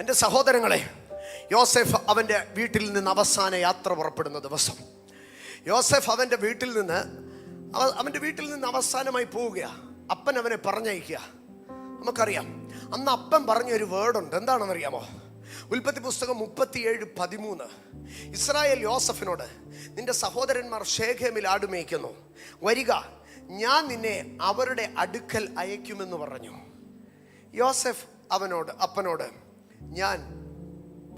എൻ്റെ സഹോദരങ്ങളെ, യോസേഫ് അവൻ്റെ വീട്ടിൽ നിന്ന് അവസാന യാത്ര പുറപ്പെടുന്ന ദിവസം, യോസേഫ് അവൻ്റെ വീട്ടിൽ നിന്ന് അവസാനമായി പോവുകയാണ്. അപ്പൻ അവനെ പറഞ്ഞയക്കുക. നമുക്കറിയാം, അന്ന് അപ്പൻ പറഞ്ഞൊരു വേർഡുണ്ട്. എന്താണെന്നറിയാമോ? ഉൽപ്പത്തി പുസ്തകം 37:13. ഇസ്രായേൽ യോസഫിനോട്, നിന്റെ സഹോദരന്മാർ ശേഖേമിൽ ആടുമേയ്ക്കുന്നു, വരിക, ഞാൻ നിന്നെ അവരുടെ അടുക്കൽ അയക്കുമെന്ന് പറഞ്ഞു. യോസഫ് അപ്പനോട് ഞാൻ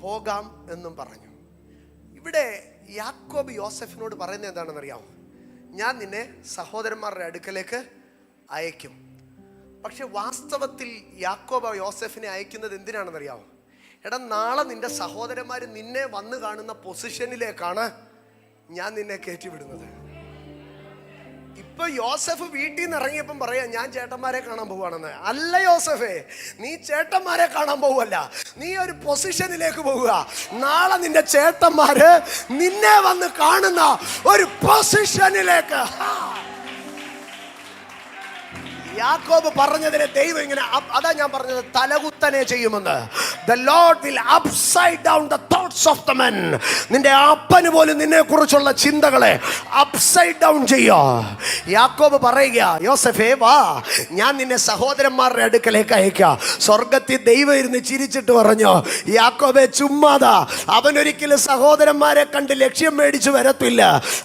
പോകാം എന്നും പറഞ്ഞു. ഇവിടെ യാക്കോബ് യോസഫിനോട് പറയുന്നത് എന്താണെന്നറിയാമോ? ഞാൻ നിന്നെ സഹോദരന്മാരുടെ അടുക്കലേക്ക് അയക്കും. പക്ഷെ വാസ്തവത്തിൽ യാക്കോബ് യോസഫിനെ അയക്കുന്നത് എന്തിനാണെന്നറിയാമോ? എടാ, നാളെ നിന്റെ സഹോദരന്മാർ നിന്നെ വന്ന് കാണുന്ന പൊസിഷനിലേക്കാണ് ഞാൻ നിന്നെ കയറ്റിവിടുന്നത്. ഇപ്പൊ യോസഫ് വീട്ടിൽ നിന്ന് ഇറങ്ങിയപ്പം പറയാ, ഞാൻ ചേട്ടന്മാരെ കാണാൻ പോവുകയാണെന്ന്. അല്ല യോസഫേ, നീ ചേട്ടന്മാരെ കാണാൻ പോവല്ല, നീ ഒരു പൊസിഷനിലേക്ക് പോവുക. നാളെ നിന്റെ ചേട്ടന്മാര് നിന്നെ വന്ന് കാണുന്ന ഒരു പൊസിഷനിലേക്ക്. യാക്കോബ് പറഞ്ഞതിനെ ദൈവം ഇങ്ങനെ, അതാ ഞാൻ പറഞ്ഞത്, തലകുത്തനെ ചെയ്യുമെന്ന്. The Lord will upside down the thoughts of the men. നിന്റെ അപ്പന് പോലും നിന്നെ കുറിച്ചുള്ള ചിന്തകളെ അപ്സൈഡ് ഡൗൺ ചെയ്യോ. യാക്കോബ് പറയുക, യോസഫേ വാ, ഞാൻ നിന്നെ സഹോദരന്മാരുടെ അടുക്കലേക്ക് അയക്കാം. സ്വർഗത്തിൽ ദൈവം ഇരുന്ന് ചിരിച്ചിട്ട് പറഞ്ഞു, യാക്കോബെ ചുമ്മാതാ, അവനൊരിക്കലും സഹോദരന്മാരെ കണ്ട് ലക്ഷ്യം മേടിച്ചു വരത്തില്ല,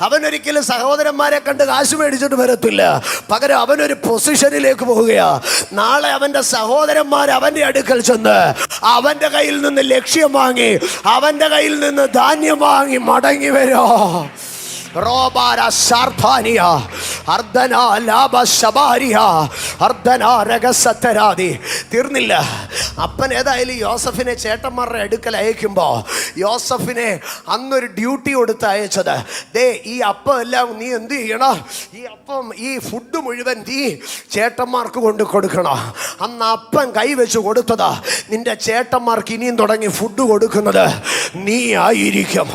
അവനൊരിക്കലും സഹോദരന്മാരെ കണ്ട് കാശ് മേടിച്ചിട്ട് വരത്തില്ല. പകരം അവനൊരു പൊസിഷനിലേക്ക് പോവുകയാ. നാളെ അവന്റെ സഹോദരന്മാർ അവന്റെ അടുക്കൽ ചെന്ന് അവന്റെ കയ്യിൽ നിന്ന് ലക്ഷ്യം വാങ്ങി, അവന്റെ കയ്യിൽ നിന്ന് ധാന്യം വാങ്ങി മടങ്ങി വരോ. തീർന്നില്ല. അപ്പൻ ഏതായാലും യോസഫിനെ ചേട്ടന്മാരുടെ അടുക്കൽ അയക്കുമ്പോ യോസഫിനെ അന്നൊരു ഡ്യൂട്ടി കൊടുത്ത് അയച്ചത്, ദേ ഈ അപ്പം എല്ലാം നീ എന്ത് ചെയ്യണം, ഈ ഫുഡ് മുഴുവൻ നീ ചേട്ടന്മാർക്ക് കൊണ്ട് കൊടുക്കണം. അന്ന് അപ്പൻ കൈവച്ച് കൊടുത്തതാ, നിന്റെ ചേട്ടന്മാർക്ക് ഇനിയും തുടങ്ങി ഫുഡ് കൊടുക്കുന്നത് നീ ആയിരിക്കും.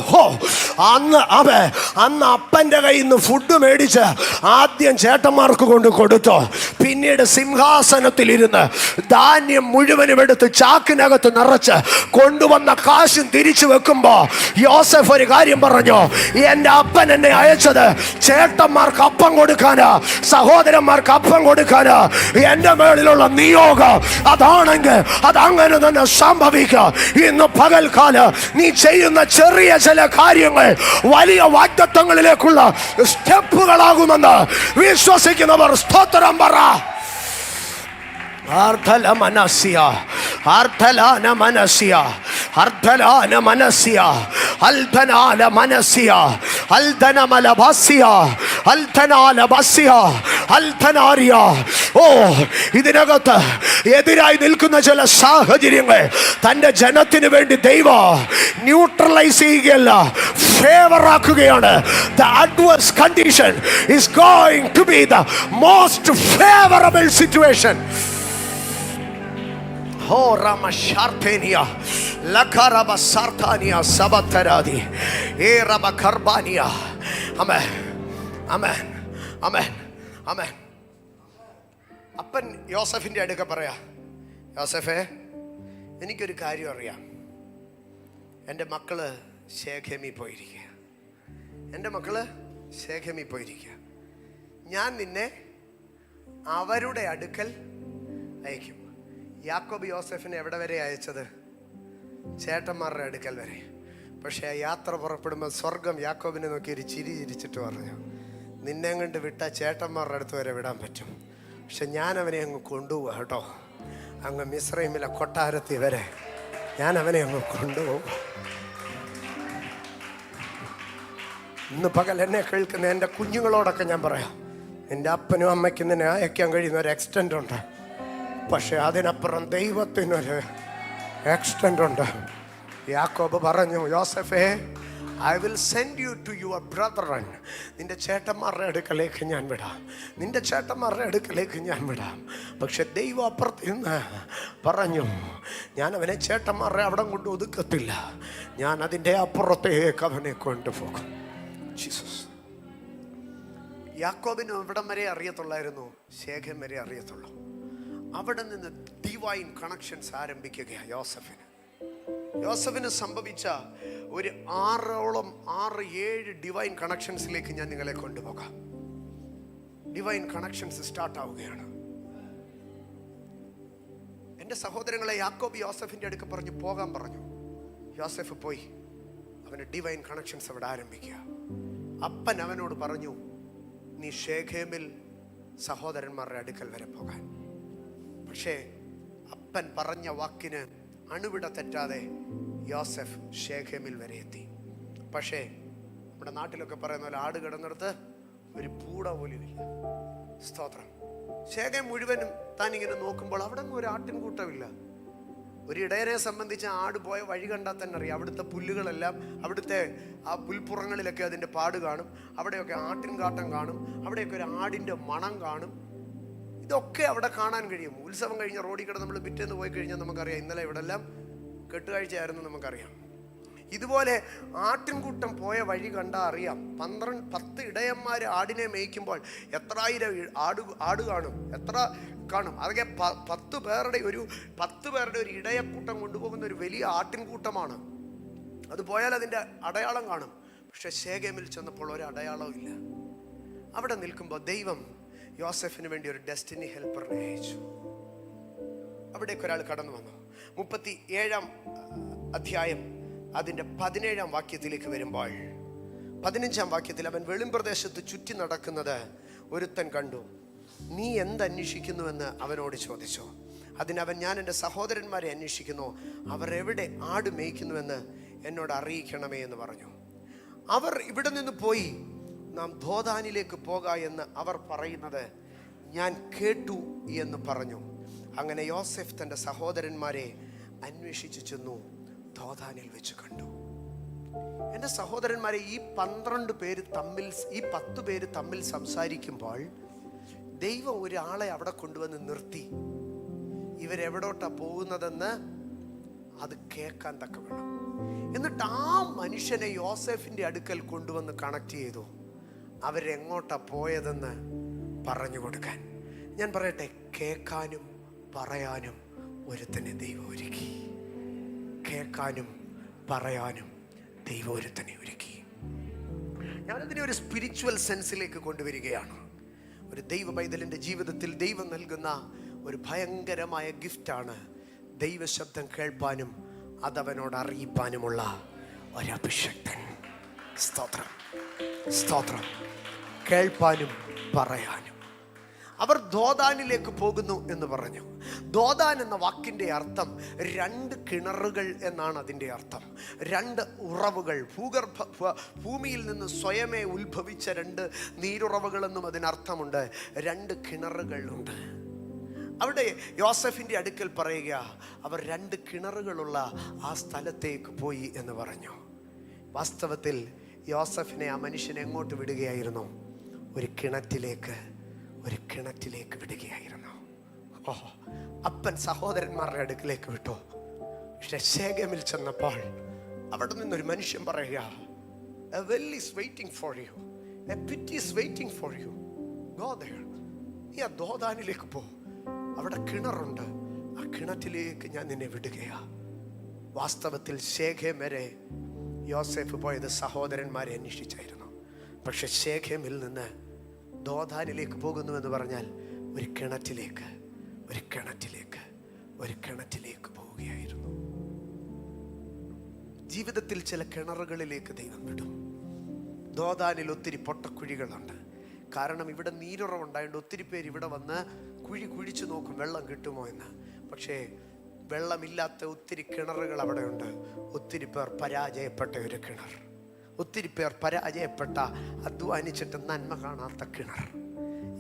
അന്ന് അപ്പൻ്റെ കയ്യിൽ നിന്ന് ഫുഡ് മേടിച്ച് ആദ്യം ചേട്ടന്മാർക്ക് കൊണ്ട് കൊടുത്തു. പിന്നീട് സിംഹാസനത്തിലിരുന്ന് ധാന്യം മുഴുവനും എടുത്ത് ചാക്കിനകത്ത് നിറച്ച് കൊണ്ടുവന്ന കാശും തിരിച്ചു വെക്കുമ്പോ യോസഫ് ഒരു കാര്യം പറഞ്ഞു, എൻ്റെ അപ്പൻ എന്നെ അയച്ചത് ചേട്ടന്മാർക്ക് അപ്പം കൊടുക്കാനാ, സഹോദരന്മാർക്ക് അപ്പം കൊടുക്കാനാ. എൻ്റെ മേളിലുള്ള നിയോഗം അതാണെങ്കിൽ അതങ്ങനെ തന്നെ സംഭവിക്കുക. ഇന്ന് പകൽക്കാലം നീ ചെയ്യുന്ന ചെറിയ ചില കാര്യങ്ങൾ വലിയ വാഗ്ദത്തങ്ങളിലേക്കുള്ള സ്റ്റെപ്പുകളാകുമെന്ന് വിശ്വസിക്കുന്നവർ സ്തോത്രം പറ. ഇതിനകത്ത് എതിരായി നിൽക്കുന്ന ചില സാഹചര്യങ്ങൾ തന്റെ ജനത്തിന് വേണ്ടി ദൈവം ന്യൂട്രലൈസ് ചെയ്യുകയല്ല, ഫേവർ ആക്കുകയാണ്. The adverse condition is going to be the most favorable situation. Oh Rama Shartenia Lakaraba Sartania Sabataradi Eraba Karbania. Amen. Amen. Amen. Amen. അപ്പൻ യോസഫിൻ്റെ അടുക്ക പറയാ, യോസഫേ, എനിക്കൊരു കാര്യം അറിയാം. എൻ്റെ മക്കള് ശേഖേമിൽ പോയിരിക്കുക, ഞാൻ നിന്നെ അവരുടെ അടുക്കൽ അയക്കും. യാക്കോബ് യോസഫിനെ എവിടെ വരെ അയച്ചത്? ചേട്ടന്മാരുടെ അടുക്കൽ വരെ. പക്ഷെ ആ യാത്ര പുറപ്പെടുമ്പോൾ സ്വർഗം യാക്കോബിനെ നോക്കി ഒരു ചിരി ചിരിച്ചിട്ട് പറഞ്ഞു, നിന്നെ കൊണ്ട് വിട്ട ചേട്ടന്മാരുടെ അടുത്ത് വരെ വിടാൻ പറ്റും, പക്ഷെ ഞാൻ അവനെ അങ്ങ് കൊണ്ടുപോവുക കേട്ടോ, അങ്ങ് മിസ്രൈമിലെ കൊട്ടാരത്തിൽ വരെ ഞാൻ അവനെ അങ്ങ് കൊണ്ടുപോകും. ഇന്ന് പകൽ എന്നെ കേൾക്കുന്ന എൻ്റെ കുഞ്ഞുങ്ങളോടൊക്കെ ഞാൻ പറയാം, നിൻ്റെ അപ്പനും അമ്മയ്ക്കും നിന്നെ അയക്കാൻ കഴിയുന്ന ഒരു എക്സ്റ്റൻറ്റ് ഉണ്ട്, പക്ഷെ അതിനപ്പുറം ദൈവത്തിനൊരു എക്സ്റ്റൻറ്റ് ഉണ്ട്. യാക്കോബ് പറഞ്ഞു, യോസഫേ, I will send you to your brethren. നിന്റെ ചേട്ടന്മാരുടെ അടുക്കലേക്ക് ഞാൻ വിടാം. പക്ഷെ ദൈവം അപ്പുറത്ത് നിന്ന് പറഞ്ഞു, ഞാൻ അവനെ ചേട്ടന്മാരുടെ അവിടെ കൊണ്ട് ഒതുക്കത്തില്ല, ഞാൻ അതിൻ്റെ അപ്പുറത്തേക്ക് അവനെ കൊണ്ടുപോകും. ജീസസ്. യാക്കോബിന് ഇവിടം വരെ അറിയത്തുള്ളായിരുന്നു, ശേഖം വരെ അറിയത്തുള്ളൂ. അവിടെ നിന്ന് ഡിവൈൻ കണക്ഷൻസ് ആരംഭിക്കുകയാണ് യോസഫിന്. യോസഫിന് സംഭവിച്ച ഒരു 6-7 ഡിവൈൻ കണക്ഷൻസിലേക്ക് ഞാൻ നിങ്ങളെ കൊണ്ടുപോകാം. ഡിവൈൻ കണക്ഷൻസ് സ്റ്റാർട്ട് ആവുകയാണ്. എൻ്റെ സഹോദരങ്ങളെ, യാക്കോബ് യോസഫിൻ്റെ അടുക്ക് പറഞ്ഞു പോകാൻ പറഞ്ഞു. യോസഫ് പോയി. അവന് ഡിവൈൻ കണക്ഷൻസ് അവിടെ ആരംഭിക്കുക. അപ്പൻ അവനോട് പറഞ്ഞു, നീ ഷേഖേമിൽ സഹോദരന്മാരുടെ അടുക്കൽ വരെ പോകാൻ. പക്ഷേ അപ്പൻ പറഞ്ഞ വാക്കിന് അണുവിട തെറ്റാതെ യോസഫ് ഷേഖേമിൽ വരെ എത്തി. പക്ഷേ നമ്മുടെ നാട്ടിലൊക്കെ പറയുന്ന പോലെ ആട് കിടന്നിടത്ത് ഒരു പൂട പോലും ഇല്ല. സ്തോത്രം. ഷേഖേം മുഴുവനും താൻ ഇങ്ങനെ നോക്കുമ്പോൾ അവിടെ ഒരു ആട്ടിൻകൂട്ടമില്ല. ഒരു ഇടയനെ സംബന്ധിച്ച് ആട് പോയ വഴി കണ്ടാൽ തന്നെ അറിയാം. അവിടുത്തെ പുല്ലുകളെല്ലാം, അവിടുത്തെ ആ പുൽപ്പുറങ്ങളിലൊക്കെ അതിൻ്റെ പാട് കാണും. അവിടെയൊക്കെ ആട്ടിൻകാട്ടം കാണും. അവിടെയൊക്കെ ഒരു ആടിൻ്റെ മണം കാണും. ഇതൊക്കെ അവിടെ കാണാൻ കഴിയും. ഉത്സവം കഴിഞ്ഞ റോഡിൽ കൂടെ നമ്മൾ പിറ്റേന്ന് പോയി കഴിഞ്ഞാൽ നമുക്കറിയാം ഇന്നലെ ഇവിടെ എല്ലാം കെട്ടുകാഴ്ചയായിരുന്നു നമുക്കറിയാം. ഇതുപോലെ ആട്ടിൻകൂട്ടം പോയ വഴി കണ്ടാൽ അറിയാം. 10 ഇടയന്മാർ ആടിനെ മേയ്ക്കുമ്പോൾ എത്രായിരം ആട് കാണും, എത്ര കാണും. അതൊക്കെ 10 പേരുടെ ഒരു ഇടയക്കൂട്ടം കൊണ്ടുപോകുന്ന ഒരു വലിയ ആട്ടിൻകൂട്ടമാണ്. അത് പോയാൽ അതിൻ്റെ അടയാളം കാണും. പക്ഷെ ശേഖേമിൽ ചെന്നപ്പോൾ ഒരു അടയാളവും ഇല്ല. അവിടെ നിൽക്കുമ്പോൾ ദൈവം യോസഫിന് വേണ്ടി ഒരു ഡെസ്റ്റിനി ഹെൽപ്പറിനെ അയച്ചു. അവിടേക്ക് ഒരാൾ കടന്നു വന്നു. 37 അധ്യായം അതിൻ്റെ 17 വാക്യത്തിലേക്ക് വരുമ്പോൾ 15 വാക്യത്തിൽ അവൻ വെളിമ്പ്രദേശത്ത് ചുറ്റി നടക്കുന്നത് ഒരുത്തൻ കണ്ടു. നീ എന്തന്വേഷിക്കുന്നുവെന്ന് അവനോട് ചോദിച്ചു. അതിനവൻ, ഞാൻ എൻ്റെ സഹോദരന്മാരെ അന്വേഷിക്കുന്നു, അവർ എവിടെ ആട് മേയ്ക്കുന്നുവെന്ന് എന്നോട് അറിയിക്കണമേ എന്ന് പറഞ്ഞു. അവർ ഇവിടെ നിന്ന് പോയി നാം ദോഥാനിലേക്ക് പോക എന്ന് അവർ പറയുന്നത് ഞാൻ കേട്ടു എന്ന് പറഞ്ഞു. അങ്ങനെ യോസഫ് തൻ്റെ സഹോദരന്മാരെ അന്വേഷിച്ചു ചെന്നു, ദോഥാനിൽ വെച്ച് കണ്ടു. എൻ്റെ സഹോദരന്മാരെ, ഈ 10 പേര് തമ്മിൽ സംസാരിക്കുമ്പോൾ ദൈവം ഒരാളെ അവിടെ കൊണ്ടുവന്ന് നിർത്തി. ഇവരെവിടോട്ടാ പോകുന്നതെന്ന് അത് കേൾക്കാൻ തക്കവണ്ണം. എന്നിട്ട് ആ മനുഷ്യനെ യോസഫിൻ്റെ അടുക്കൽ കൊണ്ടുവന്ന് കണക്ട് ചെയ്തു. അവരെങ്ങോട്ടാ പോയതെന്ന് പറഞ്ഞു കൊടുക്കാൻ. ഞാൻ പറയട്ടെ, കേൾക്കാനും പറയാനും ഒരുത്തനെ ദൈവം ഒരുക്കി. കേൾക്കാനും പറയാനും ദൈവം ഒരുത്തനെ ഒരുക്കി. ഞാനതിനെ ഒരു സ്പിരിച്വൽ സെൻസിലേക്ക് കൊണ്ടുവരികയാണ്. ഒരു ദൈവ പൈതലിൻ്റെ ജീവിതത്തിൽ ദൈവം നൽകുന്ന ഒരു ഭയങ്കരമായ ഗിഫ്റ്റാണ് ദൈവശബ്ദം കേൾപ്പാനും അതവനോട് അറിയിപ്പാനുമുള്ള ഒരഭിഷക്തൻ. സ്തോത്രം, സ്തോത്രം. കേൾപ്പാനും പറയാനും. അവർ ദോഥാനിലേക്ക് പോകുന്നു എന്ന് പറഞ്ഞു. ദോഥാൻ എന്ന വാക്കിൻ്റെ അർത്ഥം 2 കിണറുകൾ എന്നാണ്. അതിൻ്റെ അർത്ഥം 2 ഉറവുകൾ, ഭൂമിയിൽ നിന്ന് സ്വയമേ ഉത്ഭവിച്ച 2 നീരുറവുകളെന്നും അതിനർത്ഥമുണ്ട്. 2 കിണറുകളുണ്ട്. അവിടെ യോസഫിൻ്റെ അടുക്കൽ പറയുക, അവർ 2 കിണറുകളുള്ള ആ സ്ഥലത്തേക്ക് പോയി എന്ന് പറഞ്ഞു. വാസ്തവത്തിൽ യോസഫിനെ ആ മനുഷ്യൻ എങ്ങോട്ട് വിടുകയായിരുന്നു? ഒരു കിണറ്റിലേക്ക് വിടുകയായിരുന്നു. അപ്പൻ സഹോദരന്മാരുടെ അടുക്കിലേക്ക് വിട്ടു. പക്ഷെ ശേഖേമിൽ ചെന്നപ്പോൾ അവിടെ നിന്നൊരു മനുഷ്യൻ പറയുക, a well is waiting for you, a pit is waiting for you, go there. നീ ആ ദോഥാനിലേക്ക് പോ, അവിടെ കിണറുണ്ട്, ആ കിണറ്റിലേക്ക് ഞാൻ നിന്നെ വിടുകയാ. വാസ്തവത്തിൽ ശേഖേം വരെ യോസേഫ് പോയത് സഹോദരന്മാരെ അന്വേഷിച്ചായിരുന്നു. പക്ഷെ ശേഖേമിൽ നിന്ന് ദോഥാനിലേക്ക് പോകുന്നു എന്ന് പറഞ്ഞാൽ ഒരു കിണറ്റിലേക്ക് പോവുകയായിരുന്നു. ജീവിതത്തിൽ ചില കിണറുകളിലേക്ക് ദൈവം വിടും. ദോഥാനിൽ ഒത്തിരി പൊട്ടക്കുഴികളുണ്ട്. കാരണം ഇവിടെ നീരുറവുണ്ടായതുകൊണ്ട് ഒത്തിരി പേര് ഇവിടെ വന്ന് കുഴിച്ചു നോക്കും വെള്ളം കിട്ടുമോ എന്ന്. പക്ഷേ വെള്ളമില്ലാത്ത ഒത്തിരി കിണറുകൾ അവിടെയുണ്ട്. ഒത്തിരി പേർ പരാജയപ്പെട്ട ഒരു കിണർ, ഒത്തിരി പേർ പരാജയപ്പെട്ട, അധ്വാനിച്ചിട്ട് നന്മ കാണാത്ത കിണർ.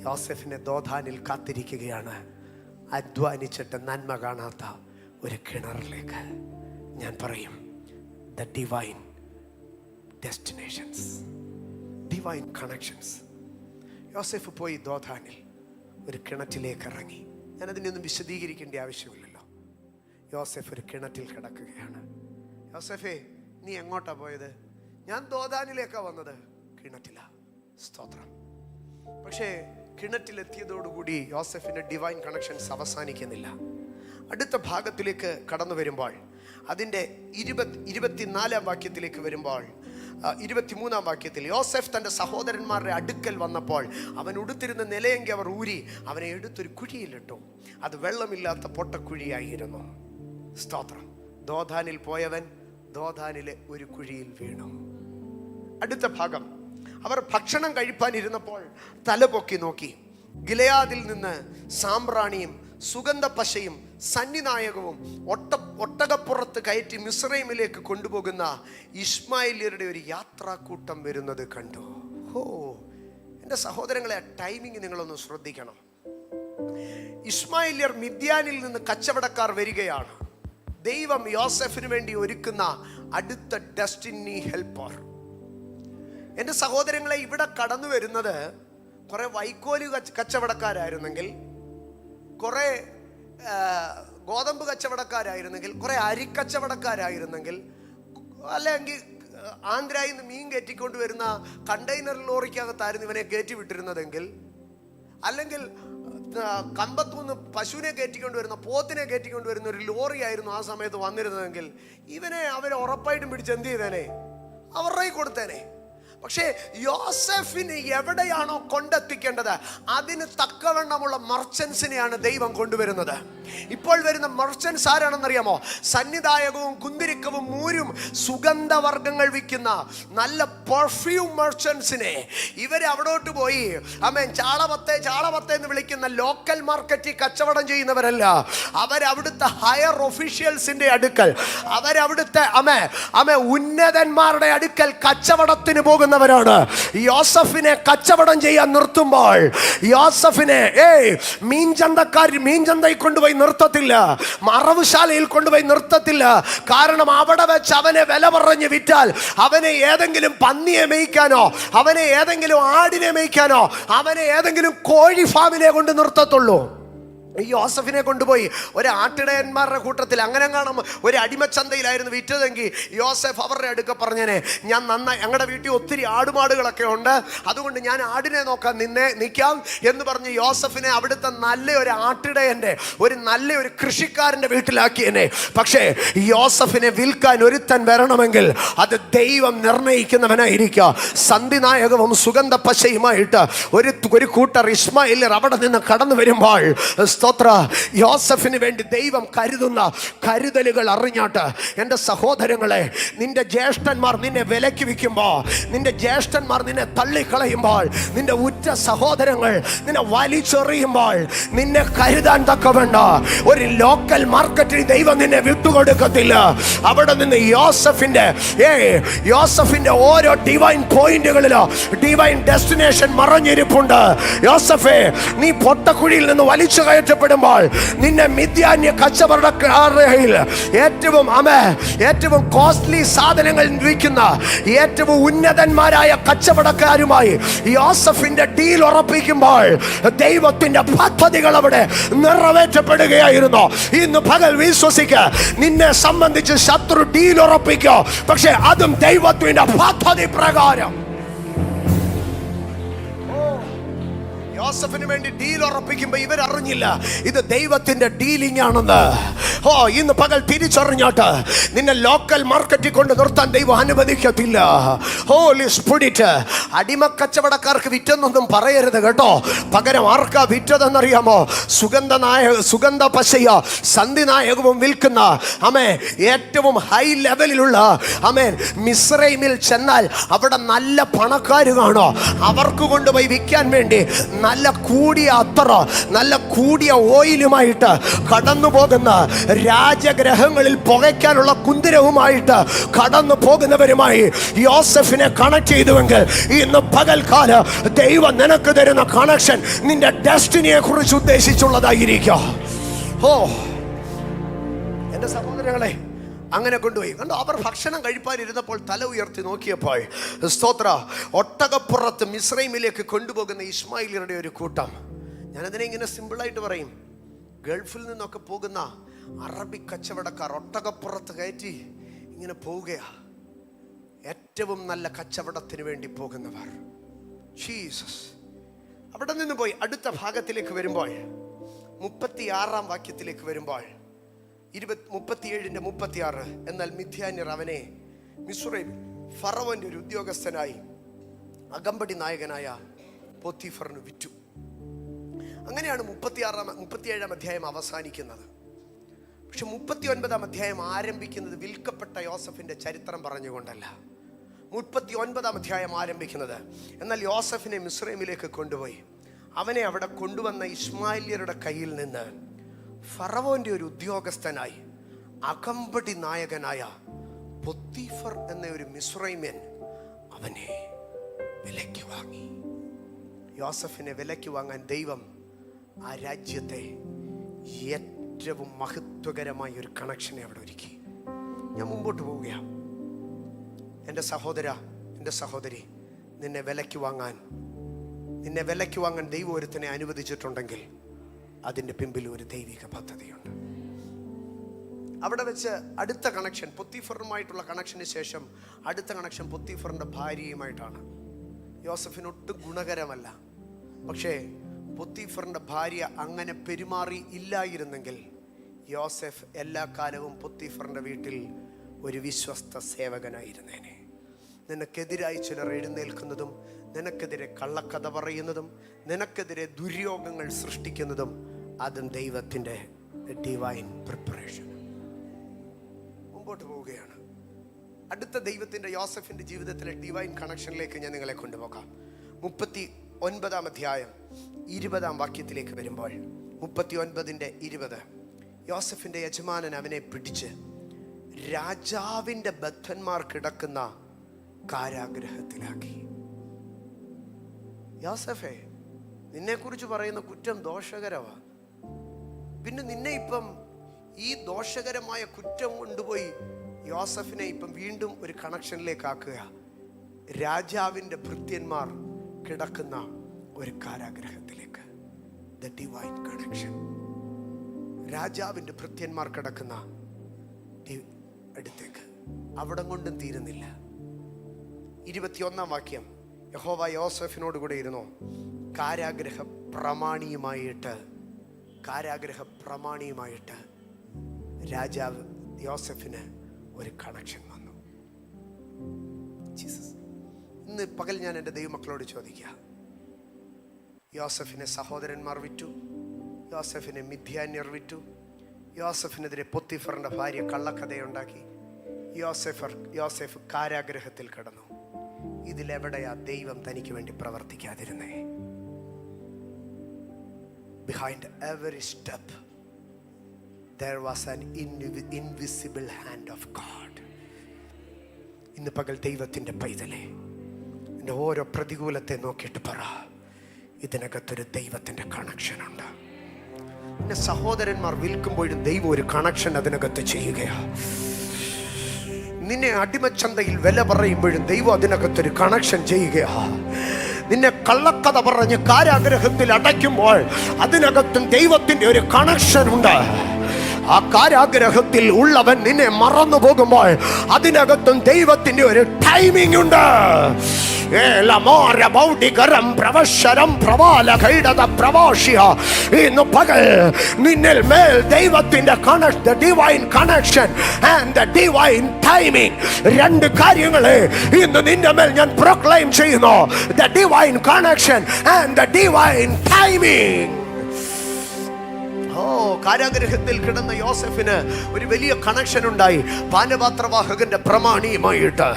യോസഫിനെ ദോഥാനിൽ കാത്തിരിക്കുകയാണ്, അധ്വാനിച്ചിട്ട് നന്മ കാണാത്ത ഒരു കിണറിലേക്ക്. ഞാൻ പറയും, the divine destinations, divine connections. യോസഫ് പോയി ദോഥാനിൽ ഒരു കിണറ്റിലേക്ക് ഇറങ്ങി. ഞാനതിനൊന്നും വിശദീകരിക്കേണ്ട ആവശ്യമില്ലല്ലോ. യോസഫ് ഒരു കിണറ്റിൽ കിടക്കുകയാണ്. യോസഫേ, നീ എങ്ങോട്ടാ പോയത്? ഞാൻ ദോഥാനിലേക്കാ വന്നത്. കിണറ്റില. സ്തോത്രം. പക്ഷേ കിണറ്റിലെത്തിയതോടുകൂടി യോസഫിൻ്റെ ഡിവൈൻ കണക്ഷൻസ് അവസാനിക്കുന്നില്ല. അടുത്ത ഭാഗത്തിലേക്ക് കടന്നു വരുമ്പോൾ അതിൻ്റെ 24-ാം വാക്യത്തിലേക്ക് വരുമ്പോൾ, 23-ാം വാക്യത്തിൽ, യോസെഫ് തൻ്റെ സഹോദരന്മാരുടെ അടുക്കൽ വന്നപ്പോൾ അവൻ ഉടുത്തിരുന്ന നിലയെങ്കിൽ അവർ ഊരി അവനെ എടുത്തൊരു കുഴിയിലിട്ടു. അത് വെള്ളമില്ലാത്ത പൊട്ടക്കുഴിയായിരുന്നു. സ്തോത്രം. ദോഥാനിൽ പോയവൻ ദോഥാനിലെ ഒരു കുഴിയിൽ വീണു. അടുത്ത ഭാഗം, അവർ ഭക്ഷണം കഴിപ്പാനിരുന്നപ്പോൾ തലപൊക്കി നോക്കി, ഗിലെയാദിൽ നിന്ന് സാമ്പ്രാണിയും സുഗന്ധ പശയും സന്നിനായകവും ഒട്ടകപ്പുറത്ത് കയറ്റി മിസ്രൈമിലേക്ക് കൊണ്ടുപോകുന്ന ഇശ്മായേല്യരുടെ ഒരു യാത്രാക്കൂട്ടം വരുന്നത് കണ്ടു. എൻ്റെ സഹോദരങ്ങളെ, ടൈമിങ് നിങ്ങളൊന്ന് ശ്രദ്ധിക്കണം. ഇശ്മായേല്യർ മിദ്യാനിൽ നിന്ന് കച്ചവടക്കാർ വരികയാണ്. ദൈവം യോസെഫിന് വേണ്ടി ഒരുക്കുന്ന അടുത്ത ഡെസ്റ്റിനി ഹെൽപ്പർ. എൻ്റെ സഹോദരങ്ങളെ, ഇവിടെ കടന്നു വരുന്നത് കുറെ വൈക്കോല് കച്ചവടക്കാരായിരുന്നെങ്കിൽ, കുറെ ഗോതമ്പ് കച്ചവടക്കാരായിരുന്നെങ്കിൽ, കുറെ അരിക്കച്ചവടക്കാരായിരുന്നെങ്കിൽ, അല്ലെങ്കിൽ ആന്ധ്രയിൽ നിന്ന് മീൻ കയറ്റിക്കൊണ്ട് വരുന്ന കണ്ടെയ്നർ ലോറിക്കകത്തായിരുന്നു ഇവനെ കയറ്റി വിട്ടിരുന്നതെങ്കിൽ, അല്ലെങ്കിൽ കമ്പത്തുനിന്ന് പശുവിനെ കയറ്റിക്കൊണ്ട് വരുന്ന, പോത്തിനെ കയറ്റിക്കൊണ്ട് വരുന്ന ഒരു ലോറി ആയിരുന്നു ആ സമയത്ത് വന്നിരുന്നതെങ്കിൽ, ഇവനെ അവരെ ഉറപ്പായിട്ടും പിടിച്ച് എന്ത് ചെയ്തേനെ? അവരുടെ കൊടുത്തേനെ. പക്ഷേ യോസെഫിന് എവിടെയാണോ കൊണ്ടെത്തിക്കേണ്ടത് അതിന് തക്കവണ്ണമുള്ള മർച്ചൻസിനെയാണ് ദൈവം കൊണ്ടുവരുന്നത്. ഇപ്പോൾ വരുന്ന മർച്ചൻസ് ആരാണെന്നറിയാമോ? സന്നിധായകവും കുന്തിരിക്കവും മൂരും സുഗന്ധവർഗ്ഗങ്ങൾ വിൽക്കുന്ന നല്ല പെർഫ്യൂം മർച്ചൻസിനെ ഇവരെ അവിടോട്ട് പോയി ചാളപത്തെ എന്ന് വിളിക്കുന്ന ലോക്കൽ മാർക്കറ്റിൽ കച്ചവടം ചെയ്യുന്നവരല്ല. അവരവിടുത്തെ ഹയർ ഒഫീഷ്യൽസിന്റെ അടുക്കൽ, അവരവിടുത്തെ ഉന്നതന്മാരുടെ അടുക്കൽ കച്ചവടത്തിന് പോകുന്നവരാണ്. യോസഫിനെ കച്ചവടം ചെയ്യാൻ നിർത്തുമ്പോൾ യോസഫിനെ മീൻചന്തയിൽ കൊണ്ടുപോയി നിർത്തത്തില്ല, മറവുശാലയിൽ കൊണ്ടുപോയി നിർത്തത്തില്ല. കാരണം അവിടെ വെച്ച് അവനെ വില പറഞ്ഞ് വിറ്റാൽ അവനെ ഏതെങ്കിലും പന്നിയെ മേയ്ക്കാനോ, അവനെ ഏതെങ്കിലും ആടിനെ മേയ്ക്കാനോ, അവനെ ഏതെങ്കിലും കോഴി ഫാമിനെ കൊണ്ട് നിർത്തത്തുള്ളൂ. യോസഫിനെ കൊണ്ടുപോയി ഒരു ആട്ടിടയന്മാരുടെ കൂട്ടത്തിൽ അങ്ങനെ കാണും ഒരു അടിമച്ചന്തയിലായിരുന്നു വിറ്റതെങ്കിൽ യോസഫ് അവരുടെ അടുക്ക പറഞ്ഞേനെ, ഞാൻ ഞങ്ങളുടെ വീട്ടിൽ ഒത്തിരി ആടുമാടുകളൊക്കെ ഉണ്ട്, അതുകൊണ്ട് ഞാൻ ആടിനെ നോക്കാൻ നിൽക്കാം എന്ന് പറഞ്ഞ് യോസഫിനെ അവിടുത്തെ നല്ലൊരു ആട്ടിടയൻ്റെ, നല്ലൊരു കൃഷിക്കാരൻ്റെ വീട്ടിലാക്കിയേനെ. പക്ഷേ യോസഫിനെ വിൽക്കാൻ ഒരുത്തൻ വരണമെങ്കിൽ അത് ദൈവം നിർണയിക്കുന്നവനായിരിക്കുക. സന്ധിനായകവും സുഗന്ധ പശയുമായിട്ട് ഒരു കൂട്ടർ ഇശ്മായേല്യർ അവിടെ നിന്ന് കടന്നു വരുമ്പോൾ, യോസഫിന് വേണ്ടി ദൈവം കരുതുന്ന കരുതലുകൾ അറിഞ്ഞാട്ട്, എൻ്റെ സഹോദരങ്ങളെ, നിന്റെ ജ്യേഷ്ഠന്മാർ നിന്നെ വിലക്ക് വിൽക്കുമ്പോൾ, നിന്റെ ജ്യേഷ്ഠന്മാർ നിന്നെ തള്ളിക്കളയുമ്പോൾ, നിന്റെ ഉറ്റ സഹോദരങ്ങൾ നിന്നെ വലിച്ചെറിയുമ്പോൾ, നിന്നെ കരുതാൻ തക്കവേണ്ട ഒരു ലോക്കൽ മാർക്കറ്റിൽ ദൈവം നിന്നെ വിട്ടുകൊടുക്കത്തില്ല. അവിടെ നിന്ന് യോസഫിന്റെ ഓരോ ഡിവൈൻ പോയിന്റുകളിലോ ഡിവൈൻ ഡെസ്റ്റിനേഷൻ മറഞ്ഞിരിപ്പുണ്ട്. യോസഫേ, നീ പൊട്ടക്കുഴിയിൽ നിന്ന് വലിച്ചു കയറ്റപ്പെടുമ്പോൾ നിന്നെ മിദ്യാന്യ കച്ചവടക്കാരുടെ ഏറ്റവും കോസ്റ്റ്ലി സാധനങ്ങൾ വിൽക്കുന്ന ഏറ്റവും ഉന്നതന്മാരായ കച്ചവടക്കാരുമായി യോസഫിന്റെ ഡീൽ ഉറപ്പിക്കുമ്പോൾ ദൈവത്തിന്റെ പദ്ധതികൾ അവിടെ നിറവേറ്റപ്പെടുകയായിരുന്നു. ഇന്ന് പകൽ വിശ്വസിക്ക, നിന്നെ സംബന്ധിച്ച് ശത്രു ഡീൽ ഉറപ്പിക്കോ, പക്ഷെ അതും ദൈവത്തിന്റെ പദ്ധതി പ്രകാരം. യോസഫിന് വേണ്ടി ഡീൽ ഉറപ്പിക്കുമ്പോ ഇവരറിഞ്ഞില്ല ഇത് ദൈവത്തിന്റെ ഡീലിംഗ് ആണെന്ന്. ഇന്ന് പകൽ തിരിച്ചറിഞ്ഞോട്ട് നിന്നെ ലോക്കൽ മാർക്കറ്റിൽ കൊണ്ട് നിർത്താൻ ദൈവം അനുവദിക്കത്തില്ല. ഹോളി സ്പിരിറ്റ്, അടിമക്കച്ചവടക്കാർക്ക് വിറ്റെന്നൊന്നും പറയരുത് കേട്ടോ. പകരം ആർക്കാ വിറ്റതെന്നറിയാമോ? സുഗന്ധ പശയ സന്ധിനായകവും വിൽക്കുന്ന ഏറ്റവും ഹൈ ലെവലിലുള്ള മിസ്രൈമിൽ ചെന്നാൽ അവിടെ നല്ല പണക്കാര് കാണോ, അവർക്ക് കൊണ്ടുപോയി വിൽക്കാൻ വേണ്ടി നല്ല കൂടിയ അത്തറ, നല്ല കൂടിയ ഓയിലുമായിട്ട് കടന്നു പോകുന്ന, രാജഗ്രഹങ്ങളിൽ പുകയ്ക്കാനുള്ള കുന്തിരവുമായിട്ട് കടന്നു പോകുന്നവരുമായി യോസഫിനെ കണക്ട് ചെയ്തുവെങ്കിൽ ഇന്ന് പകൽക്കാല ദൈവം നിനക്ക് തരുന്ന കണക്ഷൻ നിന്റെ ഡെസ്റ്റിനിയെ കുറിച്ച് ഉദ്ദേശിച്ചുള്ളതായിരിക്കും. എന്റെ സഹോദരങ്ങളെ, അങ്ങനെ കൊണ്ടുപോയി കണ്ടോ. അവർ ഭക്ഷണം കഴിപ്പാനിരുന്നപ്പോൾ തല ഉയർത്തി നോക്കിയപ്പോൾ സ്തോത്ര, ഒട്ടകപ്പുറത്ത് മിസ്രൈമിലേക്ക് കൊണ്ടുപോകുന്ന ഇശ്മായേല്യരുടെ ഒരു കൂട്ടം. ഞാനതിനെ ഇങ്ങനെ സിമ്പിളായിട്ട് പറയും, ഗൾഫിൽ നിന്നൊക്കെ പോകുന്ന അറബി കച്ചവടക്കാർ ഒട്ടകപ്പുറത്ത് കയറ്റി ഇങ്ങനെ പോവുകയാ. ഏറ്റവും നല്ല കച്ചവടത്തിന് വേണ്ടി പോകുന്നവർ. ജീസസ്. അവിടെ നിന്ന് പോയി അടുത്ത ഭാഗത്തിലേക്ക് വരുമ്പോൾ, 36-ാം വാക്യത്തിലേക്ക് വരുമ്പോൾ, 37:36. എന്നാൽ മിദ്യാന്യർ അവനെ മിസ്രയീമിൽ ഫറവോന്റെ ഒരു ഉദ്യോഗസ്ഥനായി അകമ്പടി നായകനായ പോത്തിഫറിന് വിറ്റു. അങ്ങനെയാണ് 37 അധ്യായം അവസാനിക്കുന്നത്. പക്ഷെ 39 അധ്യായം ആരംഭിക്കുന്നത് വിൽക്കപ്പെട്ട യോസഫിന്റെ ചരിത്രം പറഞ്ഞുകൊണ്ടല്ല. 39 അധ്യായം ആരംഭിക്കുന്നത്, എന്നാൽ യോസഫിനെ മിസ്രയീമിലേക്ക് കൊണ്ടുപോയി അവനെ അവിടെ കൊണ്ടുവന്ന ഇസ്മായേല്യരുടെ കയ്യിൽ നിന്ന് ഫറവോന്റെ ഒരു ഉദ്യോഗസ്ഥനായി അകമ്പടി നായകനായ പോത്തിഫർ എന്ന ഒരു മിസ്രയീമ്യൻ അവനെ വിലയ്ക്ക് വാങ്ങി. യോസഫിനെ വിലയ്ക്ക് വാങ്ങാൻ ദൈവം ആ രാജ്യത്തെ ഏറ്റവും മഹത്വകരമായ ഒരു കണക്ഷനെ അവിടെ ഒരുക്കി. ഞാൻ മുമ്പോട്ട് പോവുകയാണ്. എൻ്റെ സഹോദര, എൻ്റെ സഹോദരി, നിന്നെ വിലയ്ക്ക് വാങ്ങാൻ ദൈവം ഒരുത്തനെ അനുവദിച്ചിട്ടുണ്ടെങ്കിൽ അതിൻ്റെ പിമ്പിൽ ഒരു ദൈവിക പദ്ധതിയുണ്ട്. അവിടെ വെച്ച് അടുത്ത കണക്ഷൻ പോത്തിഫറുമായിട്ടുള്ള കണക്ഷന് ശേഷം അടുത്ത കണക്ഷൻ പോത്തിഫറിൻ്റെ ഭാര്യയുമായിട്ടാണ്. യോസഫിനൊട്ടും ഗുണകരമല്ല. പക്ഷേ പോത്തിഫറിൻ്റെ ഭാര്യ അങ്ങനെ പെരുമാറി ഇല്ലായിരുന്നെങ്കിൽ യോസഫ് എല്ലാ കാലവും പോത്തിഫറിൻ്റെ വീട്ടിൽ ഒരു വിശ്വസ്ത സേവകനായിരുന്നേനെ. നിനക്കെതിരായി ചിലർ എഴുന്നേൽക്കുന്നതും നിനക്കെതിരെ കള്ളക്കഥ പറയുന്നതും നിനക്കെതിരെ ദുര്യോഗങ്ങൾ സൃഷ്ടിക്കുന്നതും അതും ദൈവത്തിൻ്റെ ഡിവൈൻ പ്രിപ്പറേഷൻ. മുമ്പോട്ട് പോവുകയാണ്. അടുത്ത ദൈവത്തിൻ്റെ യോസഫിൻ്റെ ജീവിതത്തിലെ ഡിവൈൻ കണക്ഷനിലേക്ക് ഞാൻ നിങ്ങളെ കൊണ്ടുപോകാം. 39 അധ്യായം 20 വാക്യത്തിലേക്ക് വരുമ്പോൾ 39:20 യോസഫിൻ്റെ യജമാനൻ അവനെ പിടിച്ച് രാജാവിൻ്റെ ബദ്ധന്മാർ കിടക്കുന്ന കാരാഗ്രഹത്തിലാക്കി. യോസഫേ, നിന്നെക്കുറിച്ച് പറയുന്ന കുറ്റം ദോഷകരമാണ്. പിന്നെ നിന്നെ ഇപ്പം ഈ ദോഷകരമായ കുറ്റം കൊണ്ടുപോയി യോസഫിനെ ഇപ്പം വീണ്ടും ഒരു കണക്ഷനിലേക്ക് ആക്കുക. രാജാവിൻ്റെ ഭൃത്യന്മാർ കിടക്കുന്ന ഒരു കാരാഗ്രഹത്തിലേക്ക്. The divine connection. രാജാവിൻ്റെ ഭൃത്യന്മാർ കിടക്കുന്ന അടുത്തേക്ക്. അവിടം കൊണ്ടും തീരുന്നില്ല. 21 വാക്യം, യഹോവ യോസഫിനോട് കൂടെ ഇരുന്നു. കാരാഗ്രഹ പ്രമാണിയുമായിട്ട് രാജാവ് യോസഫിന് ഒരു കണക്ഷൻ വന്നു. ജീസസ്. ഇന്ന് പകൽ ഞാൻ എൻ്റെ ദൈവമക്കളോട് ചോദിക്കുക, യോസഫിനെ സഹോദരന്മാർ വിറ്റു, യോസഫിനെ മിദ്യാന്യർ വിറ്റു, യോസഫിനെതിരെ പോത്തിഫറിൻ്റെ ഭാര്യ കള്ളക്കഥയുണ്ടാക്കി, യോസഫ് കാരാഗ്രഹത്തിൽ കിടന്നു. ഇതിലെവിടെയാ ദൈവം തനിക്ക് വേണ്ടി പ്രവർത്തിക്കാതിരുന്നേ? Behind every step there was an invisible hand of God. ഇന്ന് പകൽ ദൈവത്തിൻ്റെ പൈതലേ, എൻ്റെ ഓരോ പ്രതികൂലത്തെ നോക്കിയിട്ട് പറ, ഇതിനകത്തൊരു ദൈവത്തിൻ്റെ കണക്ഷൻ ഉണ്ട്. എൻ്റെ സഹോദരന്മാർ വിൽക്കുമ്പോഴും ദൈവം ഒരു കണക്ഷൻ അതിനകത്ത് ചെയ്യുകയാണ്. നിന്നെ അടിമച്ചന്തയിൽ വില പറയുമ്പോഴും ദൈവം അതിനകത്തൊരു കണക്ഷൻ ചെയ്യുകയാണ്. നിന്നെ കള്ളക്കഥ പറഞ്ഞ് കാരാഗ്രഹത്തിൽ അടയ്ക്കുമ്പോൾ അതിനകത്തും ദൈവത്തിൻ്റെ ഒരു കണക്ഷൻ ഉണ്ട്. ആ കാരാഗ്രഹത്തിൽ ഉള്ളവൻ നിന്നെ മറന്നു പോകുമ്പോൾ അതിനകത്തും ദൈവത്തിൻ്റെ ഒരു ടൈമിംഗ് ഉണ്ട്. ഇന്ന് പകൽ നിന്നിൽ മേൽ ദൈവത്തിന്റെ divine connection and divine timing, രണ്ട് കാര്യങ്ങളെ ഇന്ന് നിന്റെ മേൽ ഞാൻ പ്രൊക്ലെയിം ചെയ്യുന്നു. The divine connection and the divine timing. കാരാഗ്രഹത്തിൽ കിടന്ന യോസഫിന് ഒരു വലിയ കണക്ഷൻ ഉണ്ടായി. പാനപാത്രവാഹകന്റെ പ്രമാണിയുമായിട്ട്.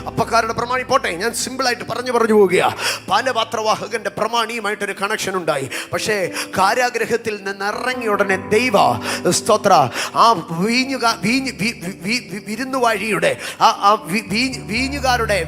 അപ്പക്കാരുടെ പ്രമാണി പോട്ടെ, ഞാൻ സിമ്പിളായിട്ട് പറഞ്ഞു പോവുക. പാനപാത്രവാഹകന്റെ പ്രമാണിയുമായിട്ടൊരു കണക്ഷൻ ഉണ്ടായി. പക്ഷേ കാരാഗ്രഹത്തിൽ നിന്ന് ഇറങ്ങിയ ഉടനെ ദൈവ സ്തോത്ര ആ വിരുന്നുവാഴിയുടെ വീഞ്ഞുകാരുടെ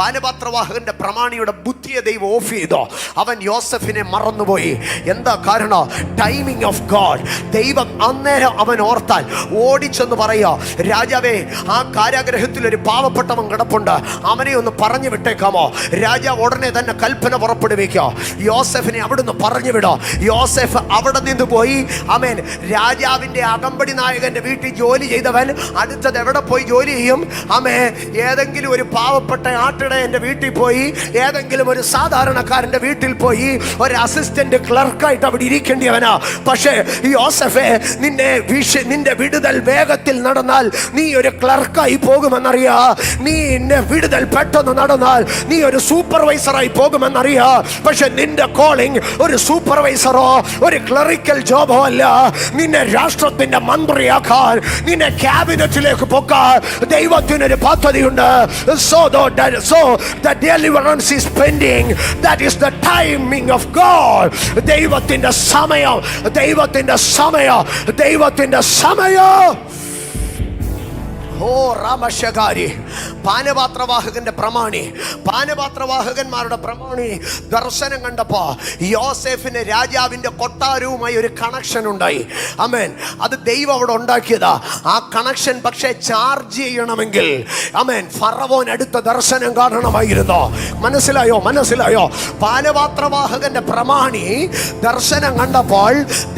പാനപാത്രവാഹകന്റെ പ്രമാണിയുടെ ബുദ്ധിയെ ദൈവം ഓഫ് ചെയ്തോ. അവൻ യോസഫിനെ മറന്നുപോയി. എന്താ കാരണം? Timing of God. ദൈവം അന്നേരം അവൻ ഓർത്താൽ ഓടിച്ചെന്ന് പറയുക, രാജാവേ, ആ കാരാഗ്രഹത്തിൽ ഒരു പാവപ്പെട്ടവൻ കിടപ്പുണ്ട്, അവനെ ഒന്ന് പറഞ്ഞു വിട്ടേക്കാമോ? രാജാവ് ഉടനെ തന്നെ കൽപ്പന പുറപ്പെടുവിക്കുക, യോസഫിനെ അവിടുന്ന് പറഞ്ഞു വിടോ. യോസഫ് അവിടെ നിന്ന് പോയി. ആമേൻ. രാജാവിൻ്റെ അകമ്പടി നായകന്റെ വീട്ടിൽ ജോലി ചെയ്തവൻ അടുത്തത് എവിടെ പോയി ജോലി ചെയ്യും? ആമേ, ഏതെങ്കിലും ഒരു പാവപ്പെട്ട ആട്ടിടയൻ്റെ വീട്ടിൽ പോയി, ഏതെങ്കിലും ഒരു സാധാരണക്കാരൻ്റെ വീട്ടിൽ പോയി ഒരു അസിസ്റ്റന്റ് ക്ലർക്കായിട്ട് അവിടെ ഇരിക്കേണ്ടിയവനാ. പക്ഷേ യോസഫേ, നിന്റെ വിടുതൽ വേഗത്തിൽ നടന്നാൽ നീ ഒരു ക്ലർക്കായി പോകുമെന്നറിയാ. നിന്റെ വിടുതൽ പെട്ടെന്ന് നടന്നാൽ നീ ഒരു സൂപ്പർവൈസറായി പോകുമെന്നറിയാ. പക്ഷെ നിന്റെ കോളിംഗ് ഒരു സൂപ്പർവൈസറോ ഒരു ക്ലറിക്കൽ ജോബോ അല്ല. നിന്നെ രാഷ്ട്രത്തിന്റെ മന്ത്രിയാക്കാൻ, നിന്നെ ക്യാബിനറ്റിലേക്ക് പൊക്കാൻ ദൈവത്തിനൊരു പദ്ധതിയുണ്ട്. So the deliverance is pending. That is the timing of God. ദൈവത്തിന്റെ സമയം, ദൈവത്തിന്റെ സമയം, ദൈവത്തിന്റെ സമയം. ഓ രാമശകാരി, പാനപാത്രവാഹകന്റെ പ്രമാണി, പാനപാത്രവാഹകന്മാരുടെ പ്രമാണി ദർശനം കണ്ടപ്പോ യോസേഫിന് രാജാവിന്റെ കൊട്ടാരവുമായി ഒരു കണക്ഷൻ ഉണ്ടായി. ആമേൻ. അത് ദൈവം അവിടെ ഉണ്ടാക്കിയതാ. ആ കണക്ഷൻ പക്ഷേ ചാർജ് ചെയ്യണമെങ്കിൽ ആമേൻ ഫറവോൻ അടുത്ത ദർശനം കാണണമായിരുന്നു. മനസ്സിലായോ? മനസ്സിലായോ? പാനപാത്രവാഹകന്റെ പ്രമാണി ദർശനം കണ്ടപ്പോൾ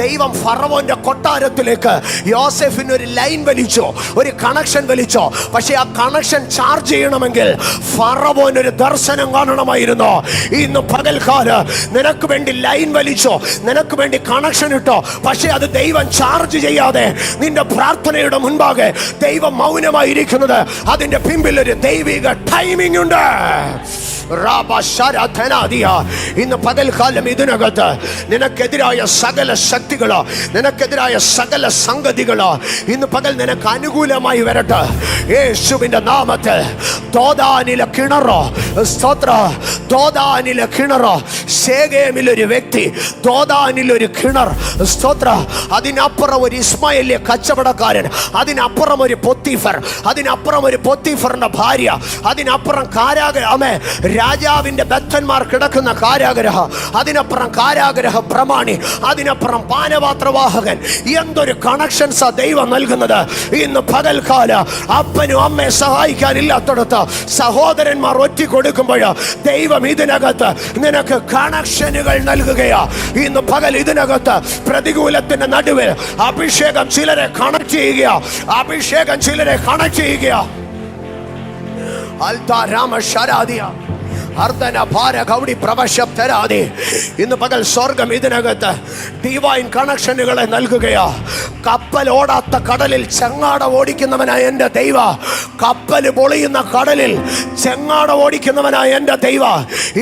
ദൈവം ഫറവോന്റെ കൊട്ടാരത്തിലേക്ക് യോസേഫിന് ഒരു ലൈൻ വലിച്ചു, ഒരു കണക്ഷൻ വലിച്ചോ. പക്ഷെ ആ കണക്ഷൻ ചാർജ് ചെയ്യണമെങ്കിൽ ഫറവോൻ ഒരു ദർശനം കാണണമായിരുന്നു. ഇന്ന് പകൽക്കാലം നിനക്ക് വേണ്ടി ലൈൻ വലിച്ചോ, നിനക്ക് വേണ്ടി കണക്ഷൻ ഇട്ടോ, പക്ഷെ അത് ദൈവം ചാർജ് ചെയ്യാതെ നിന്റെ പ്രാർത്ഥനയുടെ മുൻപാകെ ദൈവം മൗനമായിരിക്കുന്നത് അതിന്റെ പിമ്പിൽ ഒരു ദൈവിക ടൈമിംഗ് ഉണ്ട്. ഇന്ന് പകൽക്കാലം ഇതിനകത്ത് നിനക്കെതിരായ സകല ശക്തികളോ, നിനക്കെതിരായ സകല സംഗതികളോ ഇന്ന് പകൽ നിനക്ക് അനുകൂലമായി വരട്ടെ യേശുവിന്റെ നാമത്തിൽ. ദോദാനിലെ കിണറോ, സ്തോത്ര, ദോദാനിലെ കിണറോ, ശേഖേമിലൊരു വ്യക്തി, ദോദാനിലൊരു കിണർ, സ്തോത്ര, അതിനപ്പുറം ഒരു ഇസ്മായേലിയ കച്ചവടക്കാരൻ, അതിനപ്പുറം ഒരു പൊത്തിഫർ, അതിനപ്പുറം ഒരു പൊത്തിഫറിന്റെ ഭാര്യ, അതിനപ്പുറം രാജാവിന്റെ ബദ്ധന്മാർ കിടക്കുന്ന കാരാഗ്രഹ, അതിനപ്പുറം കാരാഗ്രഹ പ്രമാണി, അതിനപ്പുറം പാനപാത്രവാഹകൻ. എന്തൊരു കണക്ഷൻസാ ദൈവം നൽകുന്നത്. ഇന്ന് പകൽക്കാല അപ്പനും അമ്മയെ സഹായിക്കാനില്ലാത്തടത്ത് സഹോദരന്മാർ ഒറ്റി കൊടുക്കുമ്പോൾ ദൈവം ഇതിനകത്ത് നിനക്ക് കണക്ഷനുകൾ നൽകുകയാ. ഇന്ന് പകൽ ഇതിനകത്ത് പ്രതികൂലത്തിന്റെ നടുവിൽ അഭിഷേകം ചിലരെ കണക്ട് ചെയ്യുക, അഭിഷേകം ചിലരെ കണക്ട് ചെയ്യുക. ഇന്ന് പകൽ സ്വർഗം ഇതിനകത്ത് ഡിവൈൻ കണക്ഷനുകളെ നൽകുകയാ. കപ്പൽ ഓടാത്ത കടലിൽ ചെങ്ങാട ഓടിക്കുന്നവനായ എൻ്റെ ദൈവ, കപ്പൽ പൊളിയുന്ന കടലിൽ ചെങ്ങാട ഓടിക്കുന്നവനായ എൻ്റെ ദൈവ,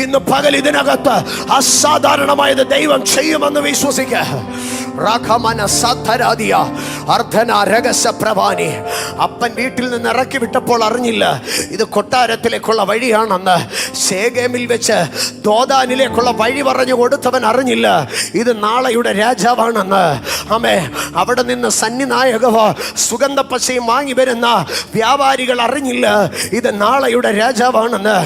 ഇന്ന് പകൽ ഇതിനകത്ത് അസാധാരണമായത് ദൈവം ചെയ്യുമെന്ന് വിശ്വസിക്കുക. അപ്പൻ വീട്ടിൽ നിന്ന് ഇറക്കി വിട്ടപ്പോൾ അറിഞ്ഞില്ല ഇത് കൊട്ടാരത്തിലേക്കുള്ള വഴിയാണെന്ന്. ശേഖേമിൽ വെച്ച് ദോദാനിലേക്കുള്ള വഴി പറഞ്ഞു കൊടുത്തവൻ അറിഞ്ഞില്ല ഇത് നാളെയുടെ രാജാവാണെന്ന്. ആമേ. അവിടെ നിന്ന് സന്നിനായകവോ സുഗന്ധപ്പശയും വാങ്ങി വരുന്ന വ്യാപാരികൾ അറിഞ്ഞില്ല ഇത് നാളെയുടെ രാജാവാണെന്ന്.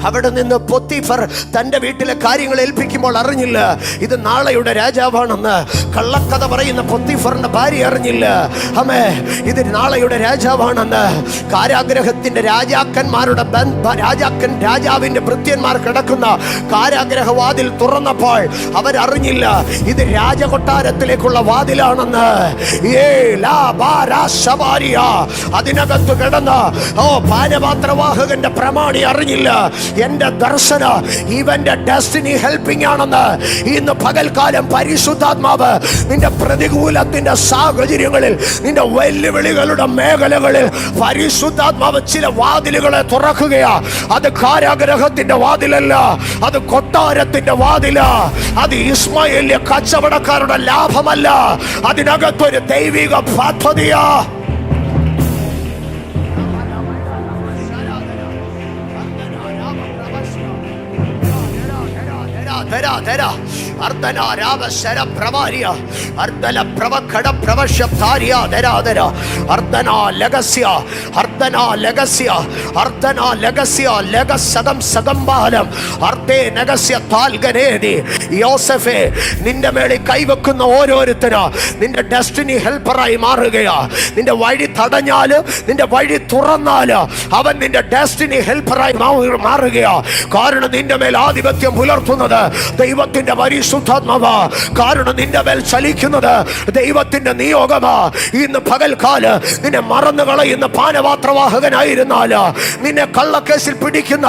അവിടെ നിന്ന് പൊത്തിഫർ തൻ്റെ വീട്ടിലെ കാര്യങ്ങൾ ഏൽപ്പിക്കുമ്പോൾ അറിഞ്ഞില്ല ഇത് നാളെയുടെ രാജാവാണെന്ന്. കള്ളക്കഥ പറയുന്ന പൊത്തിഫറിന്റെ ഭാര്യ അറിഞ്ഞില്ല ആമേ ഇത് നാളെയുടെ രാജാവാണെന്ന്. കാരാഗ്രഹത്തിന്റെ രാജാക്കന്മാരുടെ രാജാവിന്റെ ഭൃത്യന്മാർ കിടക്കുന്ന കാരാഗ്രഹവാതിൽ തുറന്നപ്പോൾ അവരറിഞ്ഞില്ല ഇത് രാജകൊട്ടാരത്തിലേക്കുള്ള വാതിലാണെന്ന്. അതിനകത്ത് കിടന്ന പാനപാത്രവാഹകന്റെ പ്രമാണി അറിഞ്ഞില്ല എന്റെ ദർശന ഇവന്റെ ഡെസ്റ്റിനി ഹെൽപ്പിംഗ് ആണെന്ന്. ഇന്ന് പകൽക്കാലം പരിശുദ്ധാത്മാവ് നിന്റെ പ്രതികൂലത്തിന്റെ സാഹചര്യങ്ങളിൽ, നിന്റെ വെല്ലുവിളികളുടെ മേഖലകളിൽ പരിശുദ്ധാത്മാവ് ചില വാതിലുകളെ തുറക്കുകയാ. അത് കാരാഗ്രഹത്തിന്റെ വാതിലല്ല, അത് കൊട്ടാരത്തിന്റെ വാതിലാ. അത് ഇസ്മായേലിയ കച്ചവടക്കാരുടെ ലാഭമല്ല, അതിനകത്തൊരു ദൈവിക പദ്ധതിയാ. യോസഫേ, നിന്റെ മേളിൽ കൈവെക്കുന്ന ഓരോരുത്തരാ നിന്റെ ഡെസ്റ്റിനി ഹെൽപ്പറായി മാറുകയാ. നിന്റെ വഴി തടഞ്ഞാല്, നിന്റെ വഴി തുറന്നാല് അവൻ നിന്റെ ഡെസ്റ്റിനി ഹെൽപ്പറായി മാറുകയാ. കാരണം നിന്റെ മേൽ ആധിപത്യം പുലർത്തുന്നത് ദൈവത്തിന്റെ പരിശുദ്ധ പരിശുദ്ധാത്മാവാ. കാരണം നിന്റെ മേൽ ചലിക്കുന്നത് ദൈവത്തിന്റെ നിയോഗമാ. ഇന്ന് പകൽക്കാല് നിന്നെ മറന്നു കളയുന്ന പാനപാത്രവാഹകനായിരുന്നാല്, നിന്നെ കള്ളക്കേസിൽ പിടിക്കുന്ന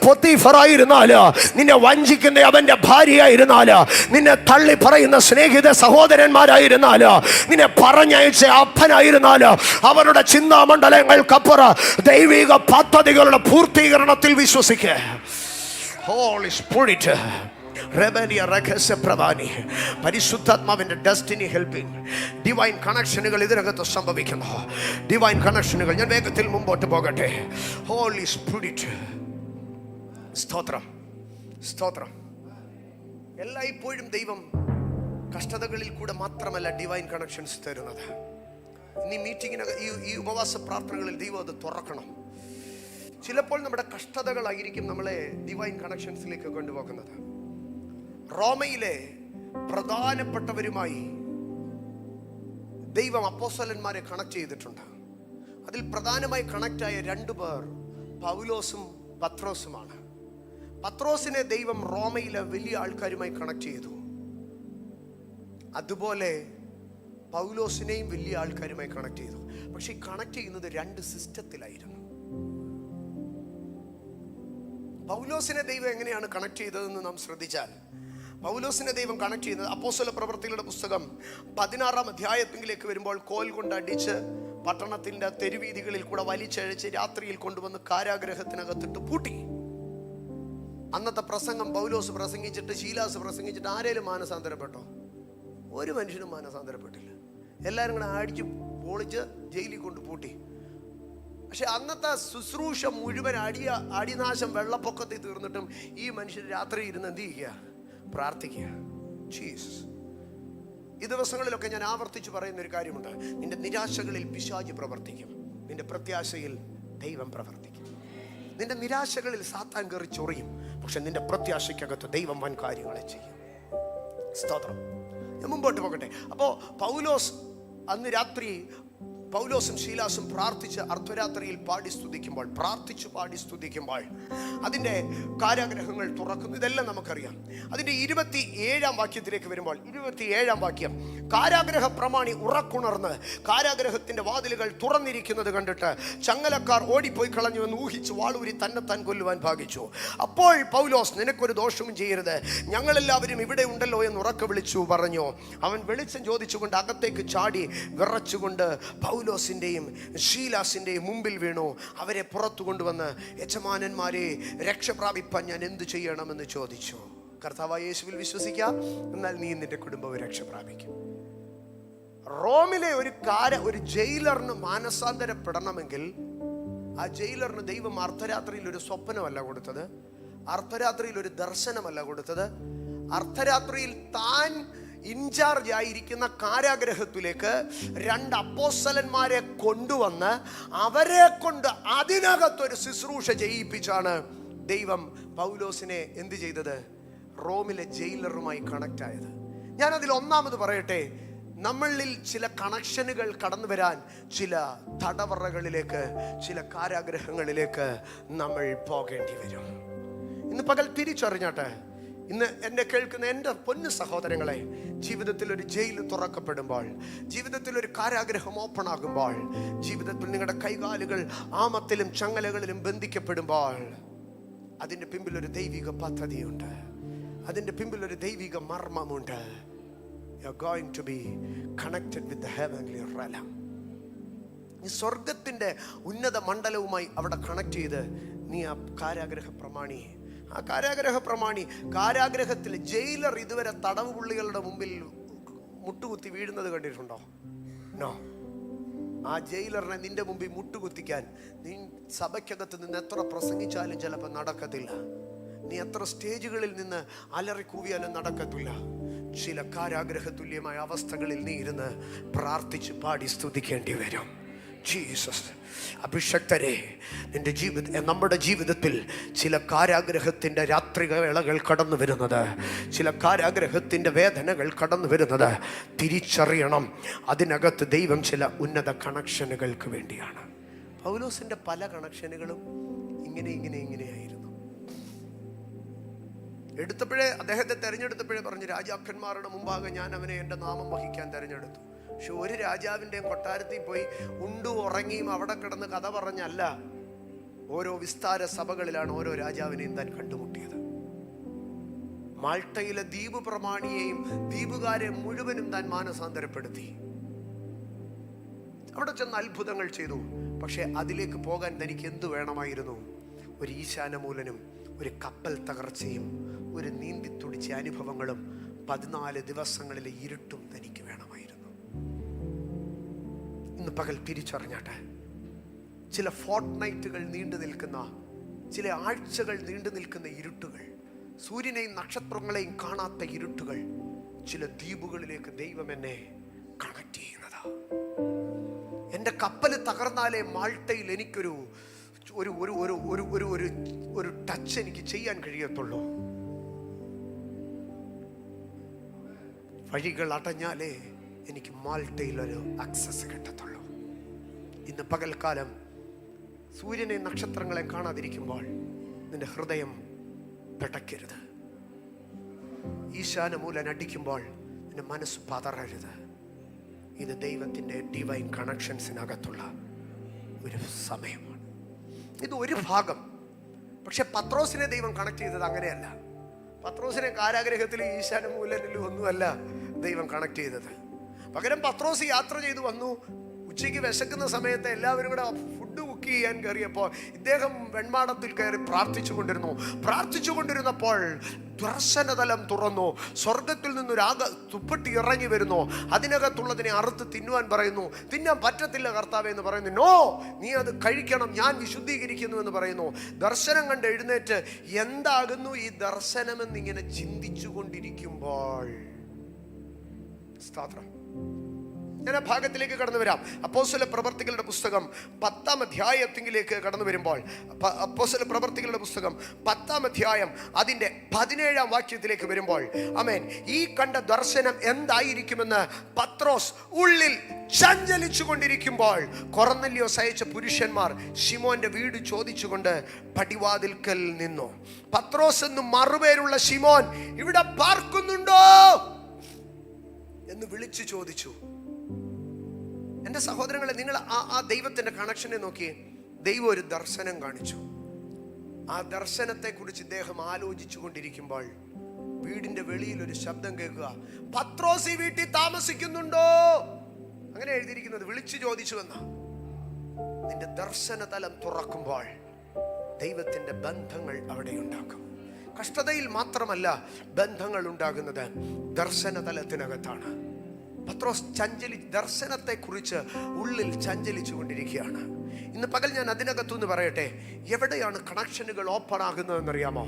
പൊത്തീഫറായിരുന്നാല്, നിന്നെ വഞ്ചിക്കുന്ന അവന്റെ ഭാര്യയായിരുന്നാല്, നിന്നെ തള്ളി പറയുന്ന സ്നേഹിത സഹോദരന്മാരായിരുന്നാല്, നിന്നെ പറഞ്ഞയച്ച അപ്പനായിരുന്നാല്, അവരുടെ ചിന്താമണ്ഡലങ്ങൾക്കപ്പുറം ദൈവിക പദ്ധതികളുടെ പൂർത്തീകരണത്തിൽ വിശ്വസിക്കുക. ഹോളി സ്പിരിറ്റ്, പരിശുദ്ധാത്മാവിന്റെ ഡെസ്റ്റിനി ഹെൽപ്പിംഗ് ഡിവൈൻ കണക്ഷനുകൾ ഇതിനകത്ത് സംഭവിക്കുന്നു. ഡിവൈൻ കണക്ഷനുകൾ. ഞാൻ വേഗത്തിൽ മുമ്പോട്ട് പോകട്ടെ. ഹോളി സ്പിരിറ്റ്, സ്തോത്രം, സ്തോത്രം. എല്ലായ്പ്പോഴും ദൈവം കഷ്ടതകളിൽ കൂടെ മാത്രമല്ല ഡിവൈൻ കണക്ഷൻസ് തരുന്നത്. ഇനി ഈ ഉപവാസ പ്രാർത്ഥനകളിൽ ദൈവം അത് തുറക്കണം. ചിലപ്പോൾ നമ്മുടെ കഷ്ടതകളായിരിക്കും നമ്മളെ ഡിവൈൻ കണക്ഷൻസിലേക്ക് കൊണ്ടുപോകുന്നത്. റോമയിലെ പ്രധാനപ്പെട്ടവരുമായി ദൈവം അപ്പോസ്തലന്മാരെ കണക്ട് ചെയ്തിട്ടുണ്ട്. അതിൽ പ്രധാനമായി കണക്റ്റായ 2 പേർ പൗലോസും പത്രോസുമാണ്. പത്രോസിനെ ദൈവം റോമയിലെ വലിയ ആൾക്കാരുമായി കണക്ട് ചെയ്തു. അതുപോലെ പൗലോസിനെയും വലിയ ആൾക്കാരുമായി കണക്ട് ചെയ്തു. പക്ഷെ ഈ കണക്ട് ചെയ്യുന്നത് 2 സിസ്റ്റത്തിലായിരുന്നു. പൗലോസിനെ ദൈവം എങ്ങനെയാണ് കണക്ട് ചെയ്തതെന്ന് നാം ശ്രദ്ധിച്ചാൽ, പൗലോസിനെ ദൈവം കണക്ട് ചെയ്യുന്നത് അപ്പോസ്തല പ്രവൃത്തികളുടെ പുസ്തകം 16-ാം അധ്യായത്തിലേക്ക് വരുമ്പോൾ കോൽ കൊണ്ട് അടിച്ച് പട്ടണത്തിന്റെ തെരുവീതികളിൽ കൂടെ വലിച്ചഴിച്ച് രാത്രിയിൽ കൊണ്ടുവന്ന് കാരാഗ്രഹത്തിനകത്തിട്ട് പൂട്ടി. അന്നത്തെ പ്രസംഗം പൗലോസ് പ്രസംഗിച്ചിട്ട് ശീലാസ് പ്രസംഗിച്ചിട്ട് ആരേലും മാനസാന്തരപ്പെട്ടോ? ഒരു മനുഷ്യനും മാനസാന്തരപ്പെട്ടില്ല. എല്ലാവരും കൂടെ അടിച്ച് പൊളിച്ച് ജയിലിൽ കൊണ്ട് പൂട്ടി. പക്ഷെ അന്നത്തെ ശുശ്രൂഷ മുഴുവൻ അടിനാശം വെള്ളപ്പൊക്കത്തിൽ തീർന്നിട്ടും ഈ മനുഷ്യർ രാത്രി ഇരുന്ന് എന്ത് ചെയ്യുക? പ്രാർത്ഥിക്കുക. ജീസസ്. ഈ ദിവസങ്ങളിലൊക്കെ ഞാൻ ആവർത്തിച്ച് പറയുന്ന ഒരു കാര്യമുണ്ട്. നിന്റെ നിരാശകളിൽ പിശാച് പ്രവർത്തിക്കും, നിന്റെ പ്രത്യാശയിൽ ദൈവം പ്രവർത്തിക്കും. നിന്റെ നിരാശകളിൽ സാത്താൻ കയറി ചൊറിയും, പക്ഷെ നിന്റെ പ്രത്യാശയ്ക്കകത്ത് ദൈവം വൻ കാര്യങ്ങളെ ചെയ്യും. സ്തോത്രം. ഞാൻ മുമ്പോട്ട് പോകട്ടെ. അപ്പോൾ പൗലോസ് അന്ന് രാത്രി പൗലോസും ശീലാസും പ്രാർത്ഥിച്ച് അർദ്ധരാത്രിയിൽ പാടി സ്തുതിക്കുമ്പോൾ, അതിൻ്റെ കാരാഗ്രഹങ്ങൾ തുറക്കുന്നു. ഇതെല്ലാം നമുക്കറിയാം. അതിൻ്റെ 27-ാം വാക്യത്തിലേക്ക് വരുമ്പോൾ, 27-ാം വാക്യം, കാരാഗ്രഹ പ്രമാണി ഉറക്കുണർന്ന് കാരാഗ്രഹത്തിൻ്റെ വാതിലുകൾ തുറന്നിരിക്കുന്നത് കണ്ടിട്ട് ചങ്ങലക്കാർ ഓടിപ്പോയി കളഞ്ഞു എന്ന് ഊഹിച്ച് വാളൂരി തന്നെത്താൻ കൊല്ലുവാൻ ഭാഗിച്ചു. അപ്പോൾ പൗലോസ്, നിനക്കൊരു ദോഷവും ചെയ്യരുത്, ഞങ്ങളെല്ലാവരും ഇവിടെ ഉണ്ടല്ലോ എന്ന് ഉറക്കെ വിളിച്ചു പറഞ്ഞു. അവൻ വെളിച്ചം ചോദിച്ചുകൊണ്ട് അകത്തേക്ക് ചാടി വിറച്ചുകൊണ്ട് പൗലോസിൻ്റെയും ശീലാസിൻ്റെയും മുമ്പിൽ വീണു. അവരെ പുറത്തു കൊണ്ടുവന്ന്, യജമാനന്മാരെ, രക്ഷപ്രാപിപ്പാൻ ഞാൻ എന്ത് ചെയ്യണമെന്ന് ചോദിച്ചു. കർത്താവായ യേശുവിൽ വിശ്വസിക്കുക, എന്നാൽ നീ നിന്റെ കുടുംബവും രക്ഷപ്രാപിക്കും. റോമിലെ ഒരു ജയിലറിന് മാനസാന്തരപ്പെടണമെങ്കിൽ ആ ജയിലറിന് ദൈവം അർദ്ധരാത്രിയിൽ ഒരു സ്വപ്നമല്ല കൊടുത്തത്, അർദ്ധരാത്രിയിൽ ഒരു ദർശനമല്ല കൊടുത്തത്. അർദ്ധരാത്രിയിൽ താൻ ഇൻചാർജ് ആയിരിക്കുന്ന കാരാഗ്രഹത്തിലേക്ക് 2 അപ്പോസ്തലന്മാരെ കൊണ്ടുവന്ന് അവരെ കൊണ്ട് അതിനകത്തൊരു ശുശ്രൂഷ ചെയ്യിപ്പിച്ചാണ് ദൈവം പൗലോസിനെ എന്ത് ചെയ്തത്? റോമിലെ ജയിലറുമായി കണക്ട് ആയത്. ഞാനതിൽ ഒന്നാമത് പറയട്ടെ, നമ്മളിൽ ചില കണക്ഷനുകൾ കടന്നു വരാൻ ചില തടവറകളിലേക്ക്, ചില കാരാഗ്രഹങ്ങളിലേക്ക് നമ്മൾ പോകേണ്ടി വരും. ഇന്ന് പകൽ തിരിച്ചറിഞ്ഞാട്ടെ, ഇന്ന് എന്നെ കേൾക്കുന്ന എൻ്റെ പൊന്നു സഹോദരങ്ങളെ, ജീവിതത്തിൽ ഒരു ജയിൽ തുറക്കപ്പെടുമ്പോൾ, ജീവിതത്തിൽ ഒരു കാരാഗ്രഹം ഓപ്പൺ ആകുമ്പോൾ, ജീവിതത്തിൽ നിങ്ങളുടെ കൈകാലുകൾ ആമത്തിലും ചങ്ങലകളിലും ബന്ധിക്കപ്പെടുമ്പോൾ, അതിൻ്റെ പിമ്പിൽ ഒരു ദൈവിക പദ്ധതിയുണ്ട്, അതിൻ്റെ പിമ്പിൽ ഒരു ദൈവിക മർമ്മമുണ്ട്. You are going to be connected with the heavenly realm. ഈ സ്വർഗത്തിൻ്റെ ഉന്നത മണ്ഡലവുമായി അവിടെ കണക്ട് ചെയ്ത് നീ ആ കാരാഗ്രഹ പ്രമാണി, കാരാഗ്രഹത്തിൽ ജയിലർ ഇതുവരെ തടവ് പുള്ളികളുടെ മുമ്പിൽ മുട്ടുകുത്തി വീഴുന്നത് കണ്ടിട്ടുണ്ടോ? നോ. ആ ജയിലറിനെ നിന്റെ മുമ്പിൽ മുട്ടുകുത്തിക്കാൻ നീ സഭയ്ക്കകത്ത് നിന്ന് എത്ര പ്രസംഗിച്ചാലും ചിലപ്പോൾ നടക്കത്തില്ല. നീ എത്ര സ്റ്റേജുകളിൽ നിന്ന് അലറിക്കൂവിയാലും നടക്കത്തില്ല. ചില കാരാഗ്രഹ തുല്യമായ അവസ്ഥകളിൽ നീ ഇരുന്ന് പ്രാർത്ഥിച്ച് പാടി സ്തുതിക്കേണ്ടി വരും. ജീസസ്. അഭിഷക്തരെ, നമ്മുടെ ജീവിതത്തിൽ ചില കാരാഗ്രഹത്തിൻ്റെ രാത്രിവേളകൾ കടന്നു വരുന്നത്, ചില കാരാഗ്രഹത്തിൻ്റെ വേദനകൾ കടന്നു വരുന്നത് തിരിച്ചറിയണം. അതിനകത്ത് ദൈവം ചില ഉന്നത കണക്ഷനുകൾക്ക് വേണ്ടിയാണ്. പൗലോസിൻ്റെ പല കണക്ഷനുകളും ഇങ്ങനെയായിരുന്നു. എടുത്തപ്പോഴേ അദ്ദേഹത്തെ തെരഞ്ഞെടുത്തപ്പോഴേ പറഞ്ഞു, രാജാക്കന്മാരുടെ മുമ്പാകെ ഞാൻ അവനെ എൻ്റെ നാമം വഹിക്കാൻ തെരഞ്ഞെടുത്തു. പക്ഷെ ഒരു രാജാവിൻ്റെയും കൊട്ടാരത്തിൽ പോയി ഉണ്ടു ഉറങ്ങിയും അവിടെ കിടന്ന് കഥ പറഞ്ഞല്ല, ഓരോ വിസ്താര സഭകളിലാണ് ഓരോ രാജാവിനെയും താൻ കണ്ടുമുട്ടിയത്. മാൾട്ടയിലെ ദ്വീപ് പ്രമാണിയെയും ദ്വീപുകാരെ മുഴുവനും താൻ മാനസാന്തരപ്പെടുത്തി. അവിടെ ചെന്ന് അത്ഭുതങ്ങൾ ചെയ്തു. പക്ഷെ അതിലേക്ക് പോകാൻ തനിക്ക് എന്തു വേണമായിരുന്നു? ഒരു ഈശാനമൂലനും ഒരു കപ്പൽ തകർച്ചയും ഒരു നീന്തി തുടിച്ച അനുഭവങ്ങളും 14 ദിവസങ്ങളിലെ ഇരുട്ടും തനിക്ക് വേണമായിരുന്നു. ഇന്ന് പകൽ തിരിച്ചറിഞ്ഞാട്ടെ, ചില ഫോർട്ട്നൈറ്റുകൾ നീണ്ടു നിൽക്കുന്ന, ചില ആഴ്ചകൾ നീണ്ടു നിൽക്കുന്ന ഇരുട്ടുകൾ, സൂര്യനെയും നക്ഷത്രങ്ങളെയും കാണാത്ത ഇരുട്ടുകൾ, ചില ദ്വീപുകളിലേക്ക് ദൈവം എന്നെ കണക്ട് ചെയ്യുന്നതാ. എൻ്റെ കപ്പല് തകർന്നാലേ മാൾട്ടയിൽ എനിക്കൊരു ഒരു ഒരു ഒരു ഒരു ഒരു ഒരു ഒരു ടച്ച് എനിക്ക് ചെയ്യാൻ കഴിയത്തുള്ളൂ. വഴികൾ അടഞ്ഞാലേ എനിക്ക് മാൾട്ടയിൽ ഒരു ആക്സസ് കിട്ടത്തുള്ളൂ. ഇന്ന് പകൽക്കാലം സൂര്യനെ നക്ഷത്രങ്ങളെ കാണാതിരിക്കുമ്പോൾ നിന്റെ ഹൃദയം പിടയ്ക്കരുത്. ഈശാനമൂലൻ അടിക്കുമ്പോൾ നിന്റെ മനസ്സ് പതറരുത്. ഇത് ദൈവത്തിൻ്റെ ഡിവൈൻ കണക്ഷൻസിനകത്തുള്ള ഒരു സമയമാണ്. ഇത് ഒരു ഭാഗം. പക്ഷെ പത്രോസിനെ ദൈവം കണക്ട് ചെയ്തത് അങ്ങനെയല്ല. പത്രോസിനെ കാരാഗ്രഹത്തിൽ ഈശാനമൂലനിലും ഒന്നുമല്ല ദൈവം കണക്ട് ചെയ്തത്. പകരം പത്രോസ് യാത്ര ചെയ്തു വന്നു. ഉച്ചയ്ക്ക് വിശക്കുന്ന സമയത്ത് എല്ലാവരും കൂടെ ഫുഡ് കുക്ക് ചെയ്യാൻ കയറിയപ്പോൾ ഇദ്ദേഹം വെൺമാടത്തിൽ കയറി പ്രാർത്ഥിച്ചുകൊണ്ടിരുന്നപ്പോൾ ദർശനതലം തുറന്നു. സ്വർഗത്തിൽ നിന്നൊരു തുപ്പട്ടി ഇറങ്ങി വരുന്നു. അതിനകത്തുള്ളതിനെ അറുത്ത് തിന്നുവാൻ പറയുന്നു. തിന്നാൻ പറ്റത്തില്ല കർത്താവേ എന്ന് പറയുന്നു. നോ, നീ അത് കഴിക്കണം, ഞാൻ വിശുദ്ധീകരിക്കുന്നു എന്ന് പറയുന്നു. ദർശനം കണ്ട് എഴുന്നേറ്റ് എന്താകുന്നു ഈ ദർശനമെന്നിങ്ങനെ ചിന്തിച്ചു കൊണ്ടിരിക്കുമ്പോൾ, സ്തോത്രം, ഞാൻ ആ ഭാഗത്തിലേക്ക് കടന്നു വരാം. അപ്പോസ്തല പ്രവർത്തികളുടെ പുസ്തകം 10-ാം അധ്യായത്തിലേക്ക് കടന്നു വരുമ്പോൾ, അപ്പോസ്തല പ്രവർത്തികളുടെ പുസ്തകം 10-ാം അധ്യായം അതിൻ്റെ 17-ാം വാക്യത്തിലേക്ക് വരുമ്പോൾ, ആമേൻ, ഈ കണ്ട ദർശനം എന്തായിരിക്കുമെന്ന് പത്രോസ് ഉള്ളിൽ ചഞ്ചലിച്ചു കൊണ്ടിരിക്കുമ്പോൾ കൊർന്നല്യോസ് അയച്ച പുരുഷന്മാർ ശിമോന്റെ വീട് ചോദിച്ചുകൊണ്ട് പടിവാതിൽക്കൽ നിന്നു. പത്രോസ് എന്ന് മറുപേരുള്ള ശിമോൻ ഇവിടെ പാർക്കുന്നുണ്ടോ എന്ന് വിളിച്ചു ചോദിച്ചു. എൻ്റെ സഹോദരങ്ങളെ, നിങ്ങൾ ആ ദൈവത്തിൻ്റെ കണക്ഷനെ നോക്കി. ദൈവം ഒരു ദർശനം കാണിച്ചു. ആ ദർശനത്തെ കുറിച്ച് ഇദ്ദേഹം ആലോചിച്ചു കൊണ്ടിരിക്കുമ്പോൾ വീടിന്റെ വെളിയിൽ ഒരു ശബ്ദം കേൾക്കുക. പത്രോസ് ഈ വീട്ടിൽ താമസിക്കുന്നുണ്ടോ? അങ്ങനെ എഴുതിയിരിക്കുന്നത്. വിളിച്ചു ചോദിച്ചു എന്നാ. നിന്റെ ദർശന തലം തുറക്കുമ്പോൾ ദൈവത്തിന്റെ ബന്ധങ്ങൾ അവിടെ ഉണ്ടാക്കും. കഷ്ടതയിൽ മാത്രമല്ല ബന്ധങ്ങൾ ഉണ്ടാകുന്നത് ദർശന തലത്തിനകത്താണ്. പത്രോസ് ദർശനത്തെ കുറിച്ച് ഉള്ളിൽ ചഞ്ചലിച്ചു കൊണ്ടിരിക്കുകയാണ്. ഇന്ന് പകൽ ഞാൻ അതിനകത്തുനിന്ന് പറയട്ടെ, എവിടെയാണ് കണക്ഷനുകൾ ഓപ്പൺ ആകുന്നതെന്നറിയാമോ?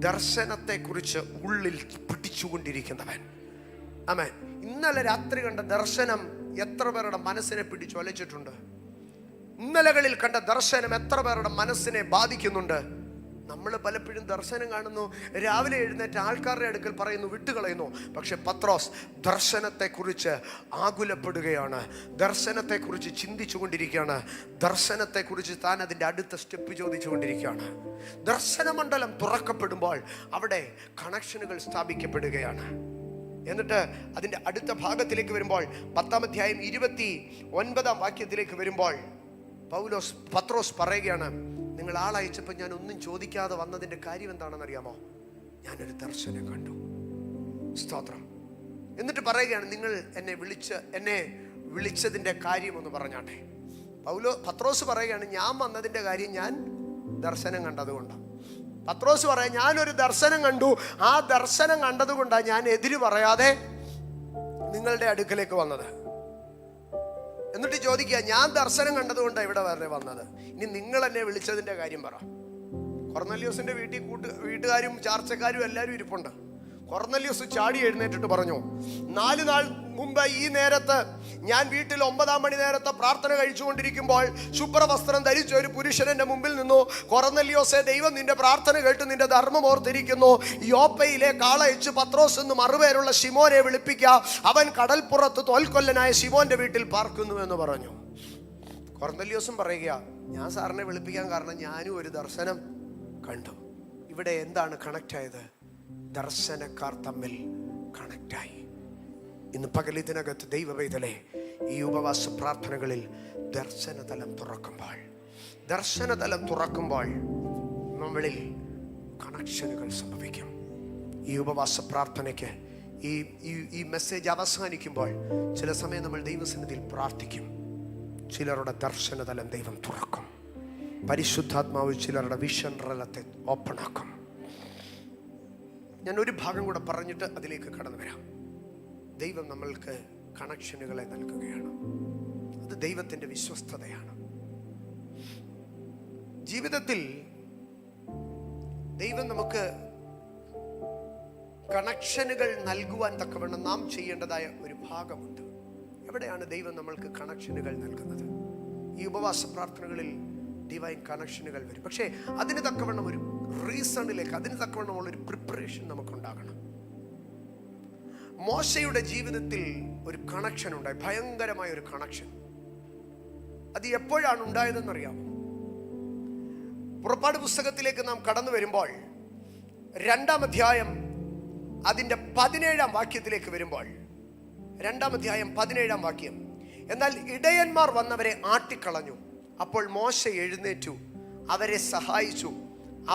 ദർശനത്തെ കുറിച്ച് ഉള്ളിൽ പിടിച്ചുകൊണ്ടിരിക്കുന്നവൻ. ആമേൻ. ഇന്നലെ രാത്രി കണ്ട ദർശനം എത്ര പേരുടെ മനസ്സിനെ പിടിച്ചൊലച്ചിട്ടുണ്ട്? ഇന്നലകളിൽ കണ്ട ദർശനം എത്ര പേരുടെ മനസ്സിനെ ബാധിക്കുന്നുണ്ട്? നമ്മൾ പലപ്പോഴും ദർശനം കാണുന്നു, രാവിലെ എഴുന്നേറ്റ് ആൾക്കാരുടെ അടുക്കൽ പറയുന്നു, വിട്ടുകളയുന്നു. പക്ഷെ പത്രോസ് ദർശനത്തെക്കുറിച്ച് ആകുലപ്പെടുകയാണ്, ദർശനത്തെക്കുറിച്ച് ചിന്തിച്ചു കൊണ്ടിരിക്കുകയാണ്, ദർശനത്തെക്കുറിച്ച് താൻ അതിൻ്റെ അടുത്ത സ്റ്റെപ്പ് ചോദിച്ചു കൊണ്ടിരിക്കുകയാണ്. ദർശനമണ്ഡലം തുറക്കപ്പെടുമ്പോൾ അവിടെ കണക്ഷനുകൾ സ്ഥാപിക്കപ്പെടുകയാണ്. എന്നിട്ട് അതിൻ്റെ അടുത്ത ഭാഗത്തിലേക്ക് വരുമ്പോൾ 10-ാം അധ്യായം 29-ാം വാക്യത്തിലേക്ക് വരുമ്പോൾ പത്രോസ് പറയുകയാണ്, നിങ്ങൾ ആളയച്ചപ്പോൾ ഞാൻ ഒന്നും ചോദിക്കാതെ വന്നതിൻ്റെ കാര്യം എന്താണെന്നറിയാമോ? ഞാനൊരു ദർശനം കണ്ടു. സ്തോത്രം. എന്നിട്ട് പറയുകയാണ്, നിങ്ങൾ എന്നെ വിളിച്ചതിൻ്റെ കാര്യം ഒന്ന് പറഞ്ഞാട്ടെ. പത്രോസ് പറയുകയാണ്, ഞാൻ വന്നതിൻ്റെ കാര്യം ഞാൻ ദർശനം കണ്ടതുകൊണ്ടാണ്. പത്രോസ് പറയാം, ഞാനൊരു ദർശനം കണ്ടു, ആ ദർശനം കണ്ടതുകൊണ്ടാണ് ഞാൻ എതിര് പറയാതെ നിങ്ങളുടെ അടുക്കലേക്ക് വന്നത്. എന്നിട്ട് ചോദിക്കുക, ഞാൻ ദർശനം കണ്ടതുകൊണ്ടാണ് ഇവിടെ വന്നത്, ഇനി നിങ്ങൾ എന്നെ വിളിച്ചതിൻ്റെ കാര്യം പറ. കൊർന്നല്യോസിന്റെ വീട്ടുകാരും ചാർച്ചക്കാരും എല്ലാവരും ഇരിപ്പുണ്ട്. കൊർന്നല്യോസ് ചാടി എഴുന്നേറ്റിട്ട് പറഞ്ഞു, 4 നാൾ മുമ്പ് ഈ നേരത്ത് ഞാൻ വീട്ടിൽ 9-ാം മണി നേരത്തെ പ്രാർത്ഥന കഴിച്ചുകൊണ്ടിരിക്കുമ്പോൾ ശുഭ്രവസ്ത്രം ധരിച്ച ഒരു പുരുഷൻ എൻ്റെ മുമ്പിൽ നിന്നു. കൊർന്നല്യോസേ, ദൈവം നിന്റെ പ്രാർത്ഥന കേട്ട് നിന്റെ ധർമ്മം ഓർത്തിരിക്കുന്നു. യോപ്പയിലെ കാളയച്ച് പത്രോസ് എന്ന് മറുപേരുള്ള ശിമോനെ വിളിപ്പിക്കുക, അവൻ കടൽപ്പുറത്ത് തോൽക്കൊല്ലനായ ശിമോന്റെ വീട്ടിൽ പാർക്കുന്നു എന്ന് പറഞ്ഞു. കൊർന്നല്യോസും പറയുക, ഞാൻ സാറിനെ വിളിപ്പിക്കാൻ കാരണം ഞാനും ഒരു ദർശനം കണ്ടു. ഇവിടെ എന്താണ് കണക്ട് ആയത്? ദർശനക്കാർ തമ്മിൽ കണക്റ്റായി. ഇന്ന് പകൽ ഇതിനകത്ത് ദൈവവേദലേ ഈ ഉപവാസ പ്രാർത്ഥനകളിൽ ദർശനതലം തുറക്കുമ്പോൾ നമ്മളിൽ കണക്ഷനുകൾ സംഭവിക്കും. ഈ ഉപവാസ പ്രാർത്ഥനയ്ക്ക് ഈ മെസ്സേജ് അവസാനിക്കുമ്പോൾ ചില സമയം നമ്മൾ ദൈവസന്നിധിയിൽ പ്രാർത്ഥിക്കും. ചിലരുടെ ദർശനതലം ദൈവം തുറക്കും. പരിശുദ്ധാത്മാവ് ചിലരുടെ വിഷൻ റലത്തെ ഓപ്പൺ ആക്കും. ഞാൻ ഒരു ഭാഗം കൂടെ പറഞ്ഞിട്ട് അതിലേക്ക് കടന്നു വരാം. ദൈവം നമ്മൾക്ക് കണക്ഷനുകളെ നൽകുകയാണ്. അത് ദൈവത്തിൻ്റെ വിശ്വസ്തതയാണ്. ജീവിതത്തിൽ ദൈവം നമുക്ക് കണക്ഷനുകൾ നൽകുവാൻ തക്കവണ്ണം നാം ചെയ്യേണ്ടതായ ഒരു ഭാഗമുണ്ട്. എവിടെയാണ് ദൈവം നമ്മൾക്ക് കണക്ഷനുകൾ നൽകുന്നത്? ഈ ഉപവാസ പ്രാർത്ഥനകളിൽ ഡിവൈൻ കണക്ഷനുകൾ വരും. പക്ഷേ അതിന് തക്കവണ്ണം ഒരു റീസണിലേക്ക്, അതിന് തക്കവണ്ണമുള്ളൊരു പ്രിപ്പറേഷൻ നമുക്കുണ്ടാകണം. മോശയുടെ ജീവിതത്തിൽ ഒരു കണക്ഷൻ ഉണ്ടായി, ഭയങ്കരമായ ഒരു കണക്ഷൻ. അത് എപ്പോഴാണ് ഉണ്ടായതെന്നറിയാമോ? പുറപ്പാട് പുസ്തകത്തിലേക്ക് നാം കടന്നു വരുമ്പോൾ 2-ാം അധ്യായം അതിൻ്റെ 17-ാം വാക്യത്തിലേക്ക് വരുമ്പോൾ, 2-ാം അധ്യായം 17-ാം വാക്യം, എന്നാൽ ഇടയന്മാർ വന്നവരെ ആട്ടിക്കളഞ്ഞു. അപ്പോൾ മോശ എഴുന്നേറ്റു, അവരെ സഹായിച്ചു,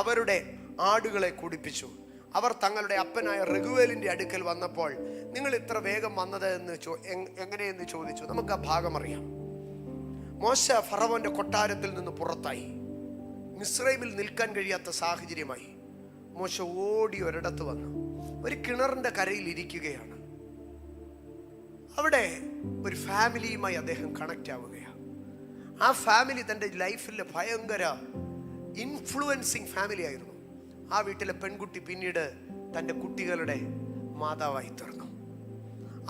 അവരുടെ ആടുകളെ കുടിപ്പിച്ചു. അവർ തങ്ങളുടെ അപ്പനായ റെഗുവേലിൻ്റെ അടുക്കൽ വന്നപ്പോൾ, നിങ്ങൾ ഇത്ര വേഗം വന്നത് എങ്ങനെയെന്ന് ചോദിച്ചു. നമുക്ക് ആ ഭാഗം അറിയാം. മോശ ഫറവോന്റെ കൊട്ടാരത്തിൽ നിന്ന് പുറത്തായി, മിസ്രൈമിൽ നിൽക്കാൻ കഴിയാത്ത സാഹചര്യമായി. മോശ ഓടി ഒരിടത്ത് വന്നു, ഒരു കിണറിന്റെ കരയിൽ ഇരിക്കുകയാണ്. അവിടെ ഒരു ഫാമിലിയുമായി അദ്ദേഹം കണക്റ്റ് ആവുകയാണ്. ആ ഫാമിലി തൻ്റെ ലൈഫിൽ ഭയങ്കര ഇൻഫ്ലുവൻസിങ് ഫാമിലി ആയിരുന്നു. ആ വീട്ടിലെ പെൺകുട്ടി പിന്നീട് തൻ്റെ കുട്ടികളുടെ മാതാവായി തീർന്നു.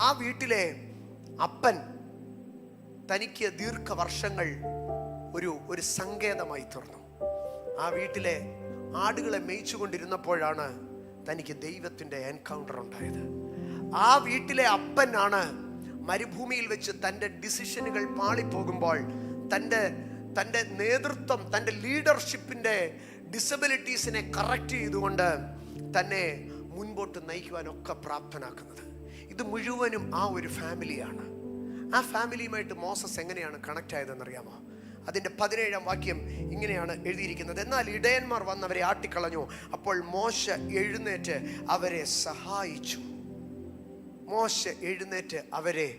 ആ വീട്ടിലെ അപ്പൻ തനിക്ക് ദീർഘവർഷങ്ങൾ ഒരു സങ്കേതമായി തീർന്നു. ആ വീട്ടിലെ ആടുകളെ മേയിച്ചു കൊണ്ടിരുന്നപ്പോഴാണ് തനിക്ക് ദൈവത്തിൻ്റെ എൻകൗണ്ടർ ഉണ്ടായത്. ആ വീട്ടിലെ അപ്പനാണ് മരുഭൂമിയിൽ വെച്ച് തൻ്റെ ഡിസിഷനുകൾ പാളിപ്പോകുമ്പോൾ തൻ്റെ നേതൃത്വം, തൻ്റെ ലീഡർഷിപ്പിൻ്റെ ഡിസബിലിറ്റീസിനെ കറക്റ്റ് ചെയ്തുകൊണ്ട് തന്നെ മുൻപോട്ട് നയിക്കുവാനൊക്കെ പ്രാപ്തനാക്കുന്നത്. ഇത് മുഴുവനും ആ ഒരു ഫാമിലിയാണ്. ആ ഫാമിലിയുമായിട്ട് മോസസ് എങ്ങനെയാണ് കണക്റ്റ് ആയതെന്നറിയാമോ? അതിൻ്റെ 17-ാം വാക്യം ഇങ്ങനെയാണ് എഴുതിയിരിക്കുന്നത്. എന്നാൽ ഇടയന്മാർ വന്നവരെ ആട്ടിക്കളഞ്ഞു. അപ്പോൾ മോശ എഴുന്നേറ്റ് അവരെ സഹായിച്ചു. മോശ എഴുന്നേറ്റ് അവരെ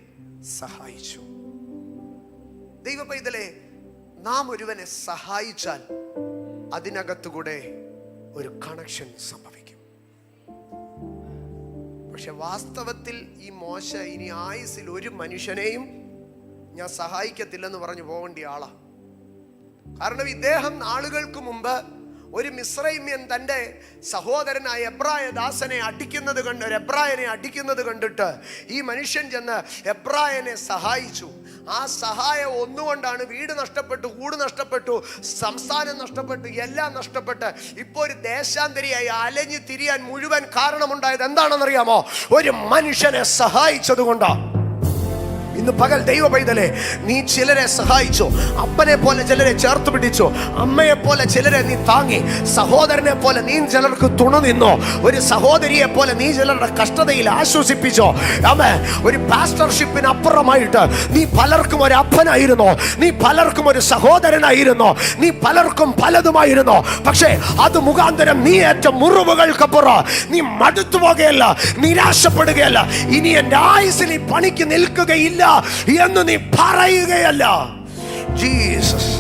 സഹായിച്ചു. ദൈവ പൈതലേ, നാം ഒരുവനെ സഹായിച്ചാൽ അതിനകത്തുകൂടെ ഒരു കണക്ഷൻ സംഭവിക്കും. പക്ഷെ വാസ്തവത്തിൽ ഈ മോശ ഇനി ആയുസ്സിൽ ഒരു മനുഷ്യനെയും ഞാൻ സഹായിക്കത്തില്ലെന്ന് പറഞ്ഞു പോകേണ്ട ആളാ. കാരണം ഇദ്ദേഹം നാളുകൾക്ക് മുമ്പ് ഒരു മിസ്രൈമ്യൻ തൻ്റെ സഹോദരനായ എബ്രായ ദാസനെ അടിക്കുന്നത് കണ്ട്, ഒരു എബ്രായനെ അടിക്കുന്നത് കണ്ടിട്ട് ഈ മനുഷ്യൻ ചെന്ന് എബ്രായനെ സഹായിച്ചു. ആ സഹായം ഒന്നുകൊണ്ടാണ് വീട് നഷ്ടപ്പെട്ടു, കൂട് നഷ്ടപ്പെട്ടു, സംസ്ഥാനം നഷ്ടപ്പെട്ടു, എല്ലാം നഷ്ടപ്പെട്ട് ഇപ്പോൾ ഒരു ദേശാന്തരിയായി അലഞ്ഞു തിരിയാൻ മുഴുവൻ കാരണമുണ്ടായത് എന്താണെന്നറിയാമോ? ഒരു മനുഷ്യനെ സഹായിച്ചത് കൊണ്ടാണ്. ഇന്ന് പകൽ ദൈവ പൈതലേ, നീ ചിലരെ സഹായിച്ചു. അപ്പനെ പോലെ ചിലരെ ചേർത്ത് പിടിച്ചു, അമ്മയെ പോലെ ചിലരെ നീ താങ്ങി, സഹോദരനെ പോലെ നീ ചിലർക്ക് തുണ നിന്നോ, ഒരു സഹോദരിയെ പോലെ നീ ചിലരുടെ കഷ്ടതയിൽ ആശ്വസിപ്പിച്ചോ. ഒരു പാസ്റ്റർഷിപ്പിന് അപ്പുറമായിട്ട് നീ പലർക്കും ഒരു അപ്പനായിരുന്നോ, നീ പലർക്കും ഒരു സഹോദരനായിരുന്നോ, നീ പലർക്കും പലതുമായിരുന്നോ. പക്ഷേ അത് മുഖാന്തരം നീ ഏറ്റ മുറിവുകൾക്കപ്പുറം നീ മടുത്തു പോകുകയല്ല, നിരാശപ്പെടുകയല്ല, ഇനി എൻ്റെ ആയുസ്സിൽ ഈ പണിക്ക് നിൽക്കുകയില്ല എന്ന് നീ പറയുകയല്ല. ജീസസ്.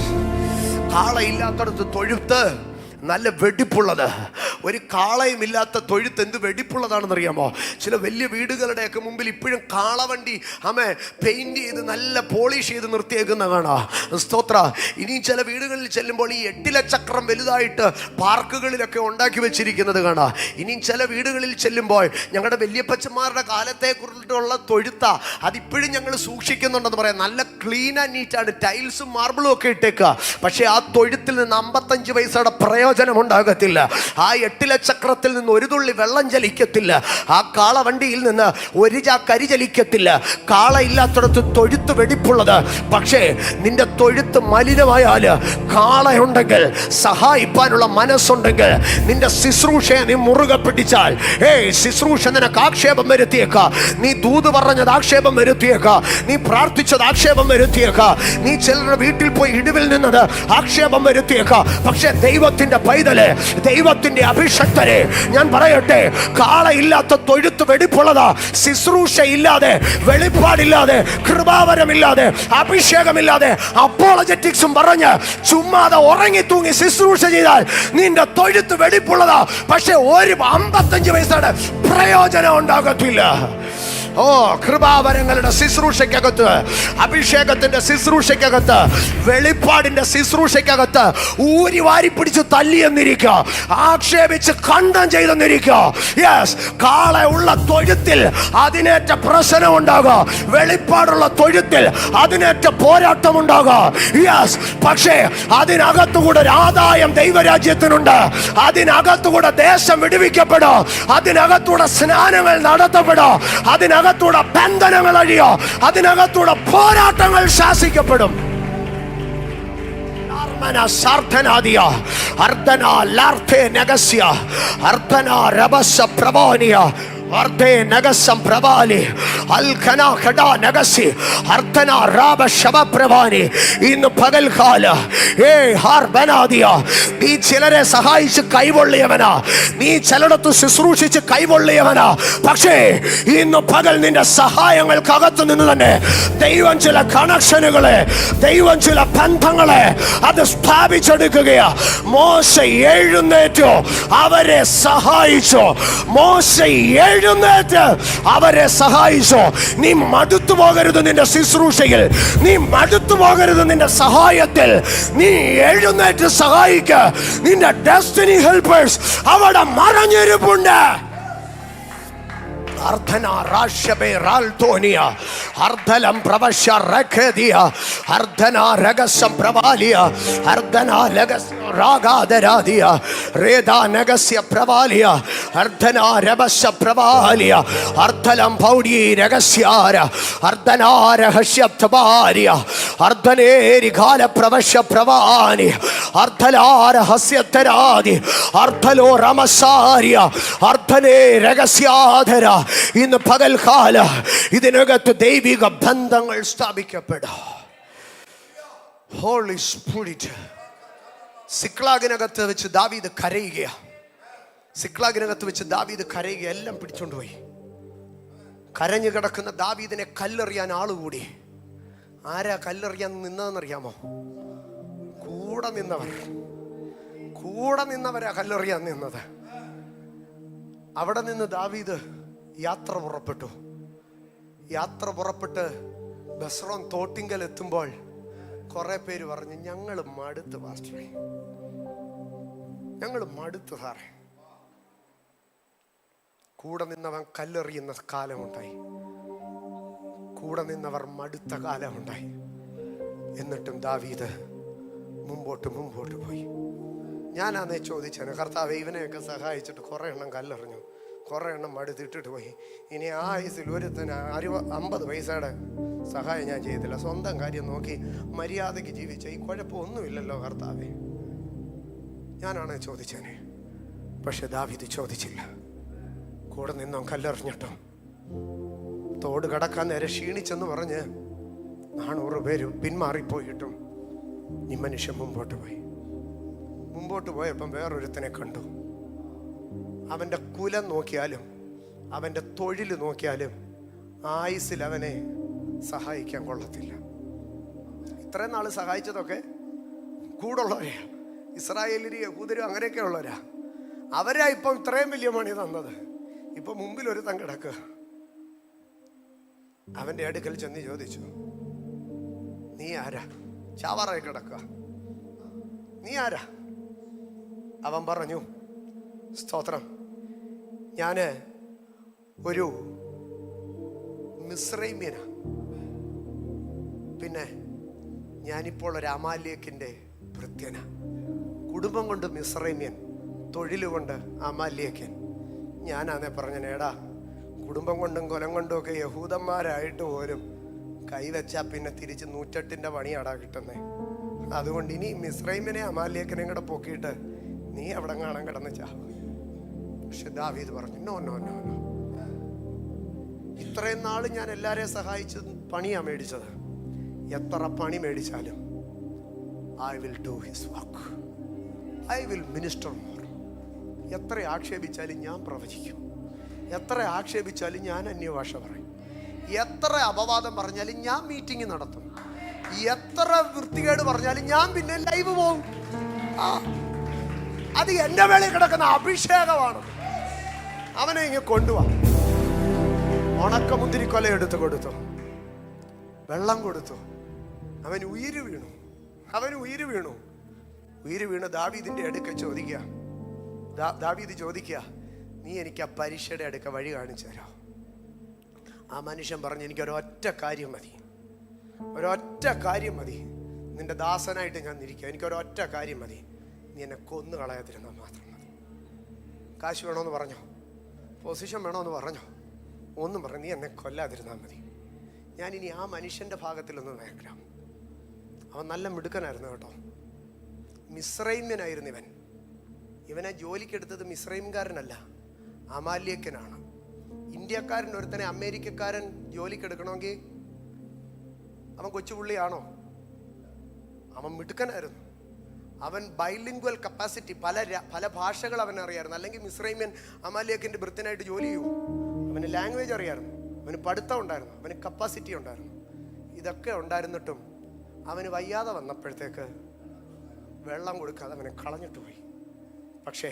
കാളയില്ലാത്തടത്ത് തൊഴുത്ത് നല്ല വെടിപ്പുള്ളത്. ഒരു കാളയും ഇല്ലാത്ത തൊഴുത്ത് എന്ത് വെടിപ്പുള്ളതാണെന്നറിയാമോ? ചില വലിയ വീടുകളുടെയൊക്കെ മുമ്പിൽ ഇപ്പോഴും കാളവണ്ടി പെയിന്റ് ചെയ്ത് നല്ല പോളിഷ് ചെയ്ത് നിർത്തിയേക്കുന്ന കാണാം. സ്തോത്ര. ഇനി ചില വീടുകളിൽ ചെല്ലുമ്പോൾ ഈ 8 ചക്രം വലുതായിട്ട് പാർക്കുകളിലൊക്കെ ഉണ്ടാക്കി വെച്ചിരിക്കുന്നത് കാണാം. ഇനിയും ചില വീടുകളിൽ ചെല്ലുമ്പോൾ ഞങ്ങളുടെ വല്യപ്പച്ചന്മാരുടെ കാലത്തെ കുറിച്ചുള്ള തൊഴുത്ത അതിപ്പോഴും ഞങ്ങൾ സൂക്ഷിക്കുന്നുണ്ടെന്ന് പറയാം. നല്ല ക്ലീൻ ആൻഡ് നീറ്റാണ്, ടൈൽസും മാർബിളും ഒക്കെ ഇട്ടേക്കുക. പക്ഷെ ആ തൊഴുത്തിൽ നിന്ന് 55 പൈസയുടെ പ്രയോജനം ഉണ്ടാകത്തില്ല. ആ 8 ചക്രത്തിൽ നിന്ന് ഒരു തുള്ളി വെള്ളം ചലിക്കത്തില്ല. ആ കാളവണ്ടിയിൽ നിന്ന് ഒരു ചാക്കരി ചലിക്കത്തില്ല. കാള ഇല്ലാത്തടത്ത് തൊഴുത്ത് വെടിപ്പുള്ളത്. പക്ഷേ നിന്റെ തൊഴുത്ത് മലിനമായാൽ, കാളയുണ്ടെങ്കിൽ, സഹായിപ്പാനുള്ള മനസ്സുണ്ടെങ്കിൽ, നിന്റെ ശുശ്രൂഷയെ നീ മുറുകെ പിടിച്ചാൽ, ശുശ്രൂഷ നിനക്ക് ആക്ഷേപം വരുത്തിയേക്ക, നീ ദൂത് പറഞ്ഞത് ആക്ഷേപം വരുത്തിയേക്ക, നീ പ്രാർത്ഥിച്ചത് ആക്ഷേപം വരുത്തിയേക്ക, നീ ചിലരുടെ വീട്ടിൽ പോയി ഇടിവിൽ നിന്നത് ആക്ഷേപം വരുത്തിയേക്ക. പക്ഷെ ദൈവത്തിന്റെ പൈതലെ, ദൈവത്തിന്റെ അഭിഷക്തരെ, ഞാൻ പറയട്ടെ, കാളയില്ലാത്ത തൊഴുത്ത് വെടിപ്പുള്ളതാ. ശുശ്രൂഷ ഇല്ലാതെ, വെളിപ്പാടില്ലാതെ, കൃപാവരമില്ലാതെ, അഭിഷേകമില്ലാതെ, അപ്പോളജറ്റിക്സും പറഞ്ഞ് ചുമ്മാതെ ഉറങ്ങി തൂങ്ങി ശുശ്രൂഷ ചെയ്താൽ നിന്റെ തൊഴുത്ത് വെടിപ്പുള്ളതാ. പക്ഷെ ഒരു 55 പൈസയുടെ പ്രയോജനം ഉണ്ടാകത്തില്ല. കൃപാവരങ്ങളുടെ ശുശ്രൂഷയ്ക്കകത്ത്, അഭിഷേകത്തിന്റെ ശുശ്രൂഷയ്ക്കകത്ത്, വെളിപ്പാടിന്റെ ശുശ്രൂഷയ്ക്കകത്ത് ഊരി വാരി പിടിച്ച് തല്ലിയെന്നിരിക്കുക, ആക്ഷേപിച്ച് ഖണ്ഡം ചെയ്തെന്നിരിക്കുക. യെസ്, കാളയുള്ള തൊഴുത്തിൽ അതിനേറ്റ പ്രശ്നം ഉണ്ടാകുക, വെളിപ്പാടുള്ള തൊഴുത്തിൽ അതിനേറ്റ പോരാട്ടം ഉണ്ടാകുക. യെസ്, പക്ഷേ അതിനകത്തുകൂടെ ഒരു ആദായം ദൈവരാജ്യത്തിനുണ്ട്. അതിനകത്തുകൂടെ ദേശം വിടുവിക്കപ്പെടും. അതിനകത്തൂടെ സ്നാനങ്ങൾ നടത്തപ്പെടും. അതിനകത്തൂടെ ബന്ധനങ്ങൾ അഴിയോ. അതിനകത്തൂടെ പോരാട്ടങ്ങൾ ശാസിക്കപ്പെടും. ഇന്ന് പകൽക്കാല നീ ചിലരെ സഹായിച്ച് കൈവൊള്ളിയവനാ, നീ ചിലടത്ത് ശുശ്രൂഷിച്ച് കൈവൊള്ളിയവനാ. പക്ഷേ ഇന്ന് പകൽ നിന്റെ സഹായങ്ങൾക്കകത്ത് നിന്ന് തന്നെ ദൈവം ചില കണക്ഷനുകളെ, ദൈവം ചില ബന്ധങ്ങളെ അത് സ്ഥാപിച്ചെടുക്കുകയാ. മോശ എഴുന്നേറ്റു, അവരെ സഹായിച്ചു. മോശ എഴുന്നേറ്റ് അവരെ സഹായിച്ചു. നീ മടുത്തു പോകരുത് നിന്റെ ശുശ്രൂഷയിൽ, നീ മടുത്തു പോകരുത് നിന്റെ സഹായത്തിൽ. നീ എഴുന്നേറ്റ് സഹായിക്ക. നിന്റെ ഡെസ്റ്റിനി ഹെൽപ്പേഴ്സ് അവിടെ മറഞ്ഞിരിപ്പുണ്ട്. അർദ്ധന രാശബേ റാൽതോനിയ അർദ്ധലം പ്രവശ്യ രഖദിയ അർദ്ധന രഗസം പ്രവാലിയ അർദ്ധന ലഗസ് രാഗാദരാദിയ രേദാ നഗസ്യ പ്രവാലിയ അർദ്ധന രബസ പ്രവാലിയ അർദ്ധലം ഭൗഡി രഗസ്യാര അർദ്ധന രഹസ്യ തബാരിയ അർദ്ധനേരി കാല പ്രവശ്യ പ്രവാനി അർദ്ധലാര ഹസ്യതരാദി അർദ്ധലോ രമസാരിയ അർദ്ധനേ രഗസ്യാധര. ഇന്ന് പകൽക്കാല ഇതിനകത്ത് ദൈവിക ബന്ധങ്ങൾ സ്ഥാപിക്കപ്പെടാം. Holy spirit. സിക്ലാഗിനകത്ത് വെച്ച് ദാവീദ് കരയുക. സിക്ലാഗിനകത്ത് വെച്ച് ദാവീദ് കരയുക. എല്ലാം പിടിച്ചോണ്ടുപോയി. കരഞ്ഞു കിടക്കുന്ന ദാവീദിനെ കല്ലെറിയാൻ ആളുകൂടി. ആരാ കല്ലെറിയാൻ നിന്നതെന്നറിയാമോ? കൂടെ നിന്നവരാ കല്ലെറിയാൻ നിന്നത്. അവിടെ നിന്ന് ദാവീദ് യാത്ര പുറപ്പെട്ട് ബസ്രോൻ തോട്ടിങ്കൽ എത്തുമ്പോൾ കുറെ പേര് പറഞ്ഞു, ഞങ്ങൾ മടുത്ത് പാസ്റ്ററെ, ഞങ്ങൾ മടുത്തു സാറേ. കൂടെ നിന്നവൻ കല്ലെറിയുന്ന കാലമുണ്ടായി, കൂടെ നിന്നവർ മടുത്ത കാലമുണ്ടായി. എന്നിട്ടും ദാവീദ് മുമ്പോട്ട് പോയി. ഞാനാന്നേ ചോദിച്ചേനെ, കർത്താവേ ഇവനെയൊക്കെ സഹായിച്ചിട്ട് കുറെ എണ്ണം കല്ലെറിഞ്ഞു, കുറെ എണ്ണം മടുത്തിട്ടിട്ട് പോയി. ഇനി ആ ആയുസിൽ ഒരുത്തന് 50 പൈസയുടെ സഹായം ഞാൻ ചെയ്തില്ല. സ്വന്തം കാര്യം നോക്കി മര്യാദയ്ക്ക് ജീവിച്ച ഈ കുഴപ്പമൊന്നുമില്ലല്ലോ കർത്താവേ. ഞാനാണേ ചോദിച്ചേനെ. പക്ഷെ ദാവീദ് ചോദിച്ചില്ല. കൂടെ നിന്നോ കല്ലെറിഞ്ഞിട്ടോ തോട് കടക്കാൻ നേരെ ക്ഷീണിച്ചെന്ന് പറഞ്ഞ് 400 പേര് പിന്മാറിപ്പോയിട്ടും ഈ മനുഷ്യൻ മുമ്പോട്ട് പോയപ്പം വേറൊരുത്തനെ കണ്ടു. അവൻ്റെ കുലം നോക്കിയാലും അവൻ്റെ തൊഴിൽ നോക്കിയാലും ആയുസിൽ അവനെ സഹായിക്കാൻ കൊള്ളത്തില്ല. ഇത്രയും നാൾ സഹായിച്ചതൊക്കെ കൂടുള്ളവരാ, ഇസ്രായേലിനും യഹൂദരും അങ്ങനെയൊക്കെ ഉള്ളവരാ. അവരാ ഇപ്പം ഇത്രയും വലിയ മണി തന്നത്. ഇപ്പൊ മുമ്പിൽ ഒരു കിടക്കുക. അവൻ്റെ അടുക്കൽ ചെന്ന് ചോദിച്ചു, നീ ആരാ? ചാവാറായി കിടക്കുക, നീ ആരാ? അവൻ പറഞ്ഞു, സ്തോത്രം, ഞാന് ഒരു മിസ്രൈമ്യനാ. പിന്നെ ഞാനിപ്പോൾ ഒരു അമാലേക്കിൻ്റെ ഭൃത്യന. കുടുംബം കൊണ്ട് മിസ്രൈമ്യൻ, തൊഴിലുകൊണ്ട് അമാലേക്കൻ. ഞാനാന്നേ പറഞ്ഞേടാ, കുടുംബം കൊണ്ടും കൊലം കൊണ്ടും ഒക്കെ യഹൂദന്മാരായിട്ട് പോലും കൈവച്ചാൽ പിന്നെ തിരിച്ച് 108 പണിയാടാ കിട്ടുന്നേ. അതുകൊണ്ട് ഇനി മിസ്രൈമിനെ അമാലേക്കനെയും കൂടെ പൊക്കിയിട്ട് നീ അവിടെ കാണാൻ കിടന്ന് ചാവും. പക്ഷെ ദാവീദ് പറഞ്ഞു, നോ നോ നോ നോ, ഇത്രയും നാൾ ഞാൻ എല്ലാവരെയും സഹായിച്ച് പണിയാ മേടിച്ചത്. എത്ര പണി മേടിച്ചാലും I will do his work, I will minister more. എത്ര ആക്ഷേപിച്ചാലും ഞാൻ പ്രവചിക്കും, എത്ര ആക്ഷേപിച്ചാലും ഞാൻ അന്യഭാഷ പറയും, എത്ര അപവാദം പറഞ്ഞാലും ഞാൻ മീറ്റിംഗ് നടത്തും, എത്ര വൃത്തികേട് പറഞ്ഞാലും ഞാൻ പിന്നെ ലൈവ് പോകും. അത് എൻ്റെ മേളിൽ കിടക്കുന്ന അഭിഷേകമാണ്. അവനെ ഇങ്ങ് കൊണ്ടുപോവാ. ഉണക്കമുന്തിരിക്കൊല എടുത്ത് കൊടുത്തു, വെള്ളം കൊടുത്തു. അവൻ ഉയിര് വീണു. ദാവീദിന്റെ അടുക്ക ചോദിക്കുക, ദാവീദ് ചോദിക്കുക, നീ എനിക്ക് ആ പരീക്ഷയുടെ അടുക്ക വഴി കാണിച്ചു തരാം. ആ മനുഷ്യൻ പറഞ്ഞു, എനിക്കൊരൊറ്റ കാര്യം മതി, നിന്റെ ദാസനായിട്ട് ഞാൻ ഇരിക്കുക. എനിക്കൊരൊറ്റ കാര്യം മതി, നീ എന്നെ കൊന്നു കളയാതിരുന്നാൽ മാത്രം മതി. കാശ് വേണമെന്ന് പറഞ്ഞോ, പൊസിഷൻ വേണമെന്ന് പറഞ്ഞോ, ഒന്നും പറഞ്ഞു, നീ എന്നെ കൊല്ലാതിരുന്നാൽ മതി. ഞാനിനി ആ മനുഷ്യൻ്റെ ഭാഗത്തിലൊന്നും വേക്കാം. അവൻ നല്ല മിടുക്കനായിരുന്നു കേട്ടോ, മിസ്രൈമ്യനായിരുന്നു ഇവൻ. ഇവനെ ജോലിക്കെടുത്തത് മിസ്രൈംകാരനല്ല, അമാലേക്കനാണ്. ഇന്ത്യക്കാരൻ ഒരുത്തനെ അമേരിക്കക്കാരൻ ജോലിക്കെടുക്കണമെങ്കിൽ അവൻ കൊച്ചുപുള്ളിയാണോ? അവൻ മിടുക്കനായിരുന്നു. അവൻ ബൈലിംഗ്വൽ കപ്പാസിറ്റി, പല ഭാഷകൾ അവൻ അറിയായിരുന്നു. അല്ലെങ്കിൽ മിസ്രൈമ്യൻ അമാലേക്കിൻ്റെ ഭൃത്യനായിട്ട് ജോലി ചെയ്യൂ. അവന് ലാംഗ്വേജ് അറിയായിരുന്നു, അവന് പഠിത്തം ഉണ്ടായിരുന്നു, അവന് കപ്പാസിറ്റി ഉണ്ടായിരുന്നു. ഇതൊക്കെ ഉണ്ടായിരുന്നിട്ടും അവന് വയ്യാതെ വന്നപ്പോഴത്തേക്ക് വെള്ളം കൊടുക്കാതെ അവനെ കളഞ്ഞിട്ട് പോയി. പക്ഷേ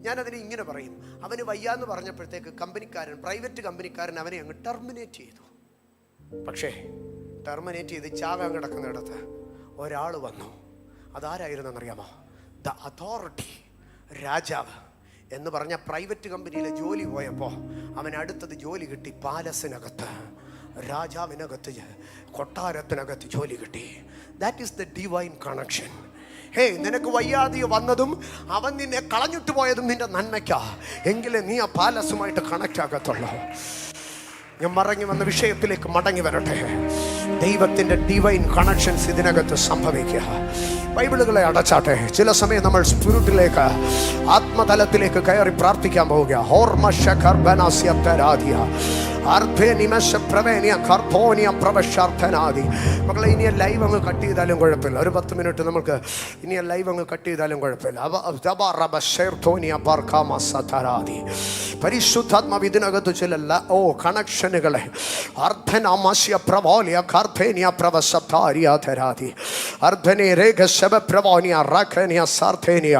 ഞാനതിനെ ഇങ്ങനെ പറയും, അവന് വയ്യാന്ന് പറഞ്ഞപ്പോഴത്തേക്ക് പ്രൈവറ്റ് കമ്പനിക്കാരൻ അവനെ അങ്ങ് ടെർമിനേറ്റ് ചെയ്തു. പക്ഷേ ടെർമിനേറ്റ് ചെയ്ത് ചാകാൻ കിടക്കുന്നിടത്ത് ഒരാൾ വന്നു. അതാരായിരുന്നെന്നറിയാമോ? ദ അതോറിറ്റി, രാജാവ് എന്ന് പറഞ്ഞ പ്രൈവറ്റ് കമ്പനിയിലെ ജോലി പോയപ്പോൾ അവൻ അടുത്തത് ജോലി കിട്ടി. പാലസിനകത്ത്, രാജാവിനകത്ത്, കൊട്ടാരത്തിനകത്ത് ജോലി കിട്ടി. That is the divine connection. നിനക്ക് വയ്യാതെ വന്നതും അവൻ നിന്നെ കളഞ്ഞിട്ട് പോയതും നിന്റെ നന്മയ്ക്കാ. എങ്കിലേ നീ ആ പാലസുമായിട്ട് കണക്റ്റ് ആകത്തുള്ളൂ. ഞാൻ മടങ്ങി വന്ന വിഷയത്തിലേക്ക് മടങ്ങി വരട്ടെ. ദൈവത്തിൻ്റെ ഡിവൈൻ കണക്ഷൻസ് ഇതിനകത്ത് സംഭവിക്കുക. ബൈബിളുകളെ അടച്ചാട്ടെ. ചില സമയം നമ്മൾ സ്പിരിറ്റിലേക്ക്, ആത്മതലത്തിലേക്ക് കയറി പ്രാർത്ഥിക്കാൻ പോവുക. മക്കളെ, ഇനി ലൈവ് അങ്ങ് കട്ട് ചെയ്താലും കുഴപ്പമില്ല. ഒരു 10 മിനിറ്റ് നമുക്ക് ഇനി ലൈവ് അങ്ങ് കട്ട് ചെയ്താലും കുഴപ്പമില്ല. പരിശുദ്ധാത്മാവ് ഇതിനകത്ത് ചില കണക്ഷനുകളെ അർദ്ധനാമാസ്യ പ്രവാലിയ കാർത്തേനിയ പ്രവസത്താരിയ ധരാതി അർദ്ധനെ രേഖ ശബ പ്രവാനിയ റാഖനിയ സാർത്തേനിയ